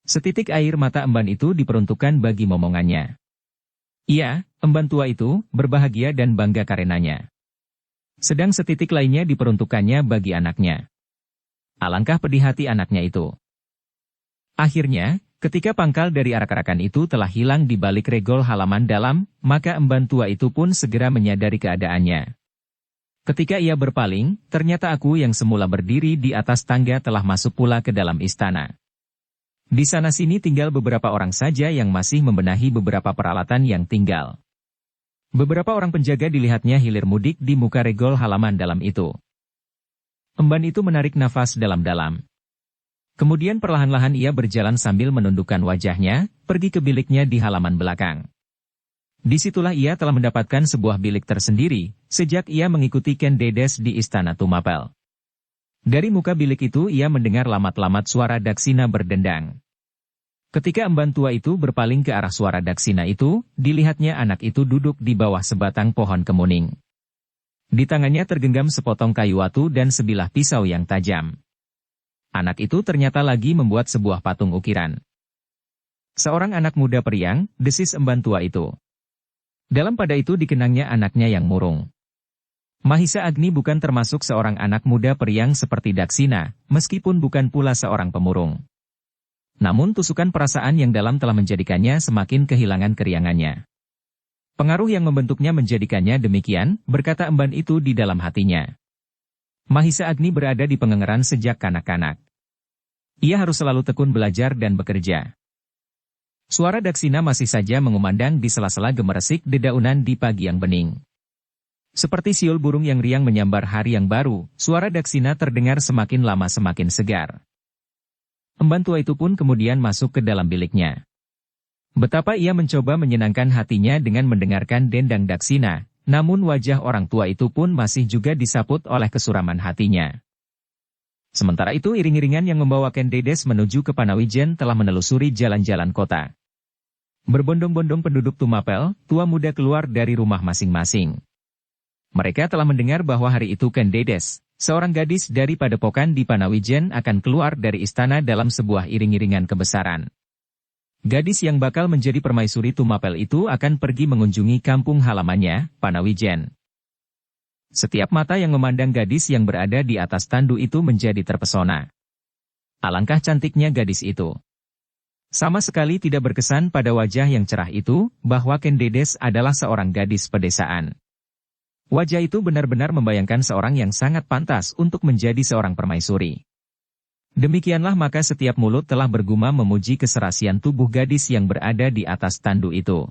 Speaker 1: Setitik air mata emban itu diperuntukkan bagi momongannya. Ia, emban tua itu, berbahagia dan bangga karenanya. Sedang setitik lainnya diperuntukkannya bagi anaknya. Alangkah pedih hati anaknya itu. Akhirnya, ketika pangkal dari arak-arakan itu telah hilang di balik regol halaman dalam, maka emban tua itu pun segera menyadari keadaannya. Ketika ia berpaling, ternyata aku yang semula berdiri di atas tangga telah masuk pula ke dalam istana. Di sana-sini tinggal beberapa orang saja yang masih membenahi beberapa peralatan yang tinggal. Beberapa orang penjaga dilihatnya hilir mudik di muka regol halaman dalam itu. Emban itu menarik nafas dalam-dalam. Kemudian perlahan-lahan ia berjalan sambil menundukkan wajahnya, pergi ke biliknya di halaman belakang. Disitulah ia telah mendapatkan sebuah bilik tersendiri, sejak ia mengikuti Ken Dedes di Istana Tumapel. Dari muka bilik itu ia mendengar lamat-lamat suara Daksina berdendang. Ketika emban tua itu berpaling ke arah suara Daksina itu, dilihatnya anak itu duduk di bawah sebatang pohon kemuning. Di tangannya tergenggam sepotong kayu watu dan sebilah pisau yang tajam. Anak itu ternyata lagi membuat sebuah patung ukiran. Seorang anak muda periang, desis emban tua itu. Dalam pada itu dikenangnya anaknya yang murung. Mahisa Agni bukan termasuk seorang anak muda periang seperti Daksina, meskipun bukan pula seorang pemurung. Namun tusukan perasaan yang dalam telah menjadikannya semakin kehilangan keriangannya. Pengaruh yang membentuknya menjadikannya demikian, berkata emban itu di dalam hatinya. Mahisa Agni berada di Pengengeran sejak kanak-kanak. Ia harus selalu tekun belajar dan bekerja. Suara Daksina masih saja mengumandang di sela-sela gemeresik dedaunan di pagi yang bening. Seperti siul burung yang riang menyambar hari yang baru, suara Daksina terdengar semakin lama semakin segar. Emban tua itu pun kemudian masuk ke dalam biliknya. Betapa ia mencoba menyenangkan hatinya dengan mendengarkan dendang Daksina, namun wajah orang tua itu pun masih juga disaput oleh kesuraman hatinya. Sementara itu iring-iringan yang membawa Ken Dedes menuju ke Panawijen telah menelusuri jalan-jalan kota. Berbondong-bondong penduduk Tumapel, tua muda keluar dari rumah masing-masing. Mereka telah mendengar bahwa hari itu Ken Dedes, seorang gadis dari padepokan di Panawijen akan keluar dari istana dalam sebuah iring-iringan kebesaran. Gadis yang bakal menjadi permaisuri Tumapel itu akan pergi mengunjungi kampung halamannya, Panawijen. Setiap mata yang memandang gadis yang berada di atas tandu itu menjadi terpesona. Alangkah cantiknya gadis itu. Sama sekali tidak berkesan pada wajah yang cerah itu, bahwa Ken Dedes adalah seorang gadis pedesaan. Wajah itu benar-benar membayangkan seorang yang sangat pantas untuk menjadi seorang permaisuri. Demikianlah maka setiap mulut telah bergumam memuji keserasian tubuh gadis yang berada di atas tandu itu.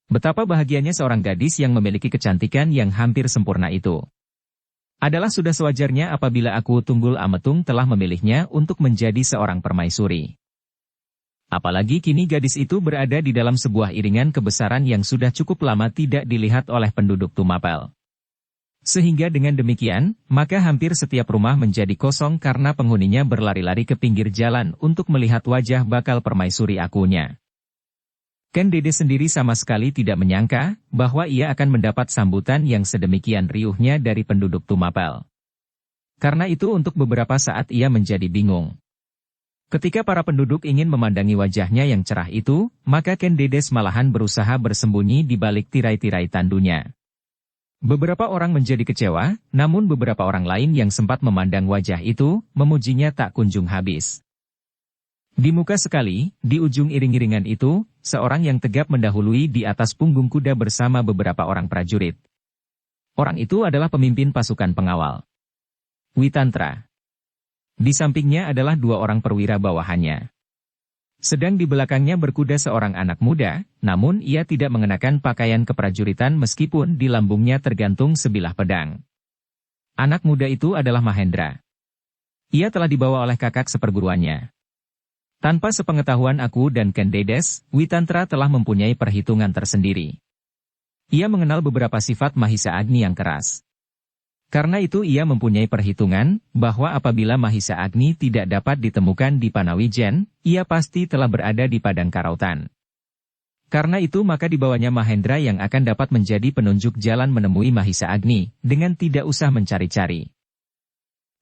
Speaker 1: Betapa bahagianya seorang gadis yang memiliki kecantikan yang hampir sempurna itu. Adalah sudah sewajarnya apabila aku Tunggul Ametung telah memilihnya untuk menjadi seorang permaisuri. Apalagi kini gadis itu berada di dalam sebuah iringan kebesaran yang sudah cukup lama tidak dilihat oleh penduduk Tumapel. Sehingga dengan demikian, maka hampir setiap rumah menjadi kosong karena penghuninya berlari-lari ke pinggir jalan untuk melihat wajah bakal permaisuri akunya. Ken Dede sendiri sama sekali tidak menyangka bahwa ia akan mendapat sambutan yang sedemikian riuhnya dari penduduk Tumapel. Karena itu untuk beberapa saat ia menjadi bingung. Ketika para penduduk ingin memandangi wajahnya yang cerah itu, maka Ken Dedes malahan berusaha bersembunyi di balik tirai-tirai tandunya. Beberapa orang menjadi kecewa, namun beberapa orang lain yang sempat memandang wajah itu, memujinya tak kunjung habis. Di muka sekali, di ujung iring-iringan itu, seorang yang tegap mendahului di atas punggung kuda bersama beberapa orang prajurit. Orang itu adalah pemimpin pasukan pengawal, Witantra. Di sampingnya adalah dua orang perwira bawahannya. Sedang di belakangnya berkuda seorang anak muda, namun ia tidak mengenakan pakaian keprajuritan meskipun di lambungnya tergantung sebilah pedang. Anak muda itu adalah Mahendra. Ia telah dibawa oleh kakak seperguruannya. Tanpa sepengetahuan aku dan Ken Dedes, Witantra telah mempunyai perhitungan tersendiri. Ia mengenal beberapa sifat Mahisa Agni yang keras. Karena itu ia mempunyai perhitungan, bahwa apabila Mahisa Agni tidak dapat ditemukan di Panawijen, ia pasti telah berada di Padang Karautan. Karena itu maka dibawanya Mahendra yang akan dapat menjadi penunjuk jalan menemui Mahisa Agni, dengan tidak usah mencari-cari.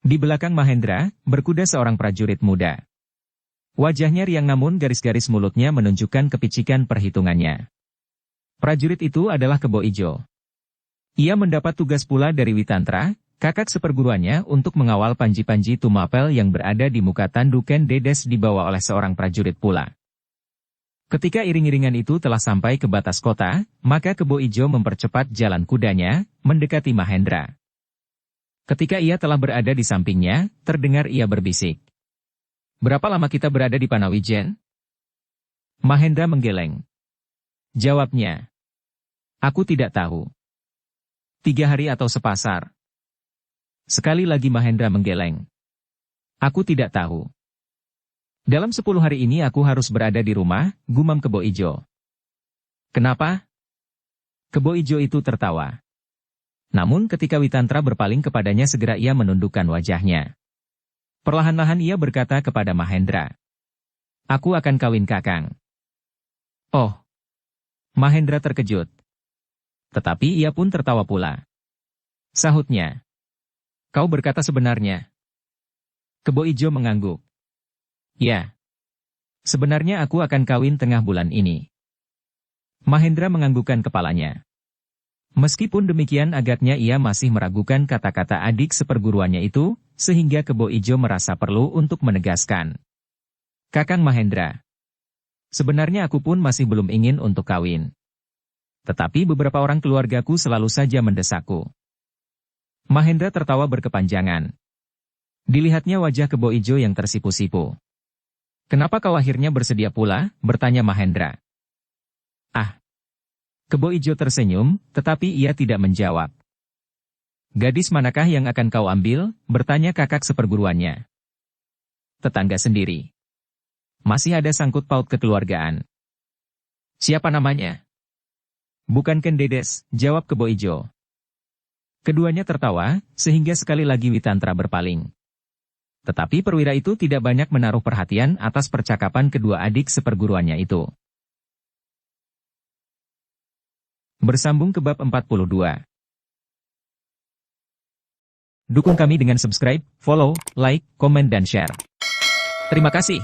Speaker 1: Di belakang Mahendra, berkuda seorang prajurit muda. Wajahnya riang namun garis-garis mulutnya menunjukkan kepicikan perhitungannya. Prajurit itu adalah Kebo Ijo. Ia mendapat tugas pula dari Witantra, kakak seperguruannya untuk mengawal panji-panji Tumapel yang berada di muka tandu Ken Dedes dibawa oleh seorang prajurit pula. Ketika iring-iringan itu telah sampai ke batas kota, maka Kebo Ijo mempercepat jalan kudanya, mendekati Mahendra. Ketika ia telah berada di sampingnya, terdengar ia berbisik. "Berapa lama kita berada di Panawijen?" Mahendra menggeleng. Jawabnya, "Aku tidak tahu. 3 hari atau sepasar." Sekali lagi Mahendra menggeleng. "Aku tidak tahu. Dalam 10 hari ini aku harus berada di rumah," gumam Kebo Ijo. "Kenapa?" Kebo Ijo itu tertawa. Namun ketika Witantra berpaling kepadanya segera ia menundukkan wajahnya. Perlahan-lahan ia berkata kepada Mahendra, "Aku akan kawin kakang." Oh! Mahendra terkejut. Tetapi ia pun tertawa pula. Sahutnya, "Kau berkata sebenarnya?" Kebo Ijo mengangguk. "Ya. Sebenarnya aku akan kawin tengah bulan ini." Mahendra menganggukkan kepalanya. Meskipun demikian agaknya ia masih meragukan kata-kata adik seperguruannya itu, sehingga Kebo Ijo merasa perlu untuk menegaskan. "Kakang Mahendra, sebenarnya aku pun masih belum ingin untuk kawin. Tetapi beberapa orang keluargaku selalu saja mendesakku." Mahendra tertawa berkepanjangan. Dilihatnya wajah Kebo Ijo yang tersipu-sipu. "Kenapa kau akhirnya bersedia pula?" bertanya Mahendra. "Ah!" Kebo Ijo tersenyum, tetapi ia tidak menjawab. "Gadis manakah yang akan kau ambil?" bertanya kakak seperguruannya. "Tetangga sendiri. Masih ada sangkut paut kekeluargaan." "Siapa namanya?" "Bukan Ken Dedes," jawab Kebo Ijo. Keduanya tertawa, sehingga sekali lagi Witantra berpaling. Tetapi perwira itu tidak banyak menaruh perhatian atas percakapan kedua adik seperguruannya itu. Bersambung ke bab 42. Dukung kami dengan subscribe, follow, like, komen dan share. Terima kasih.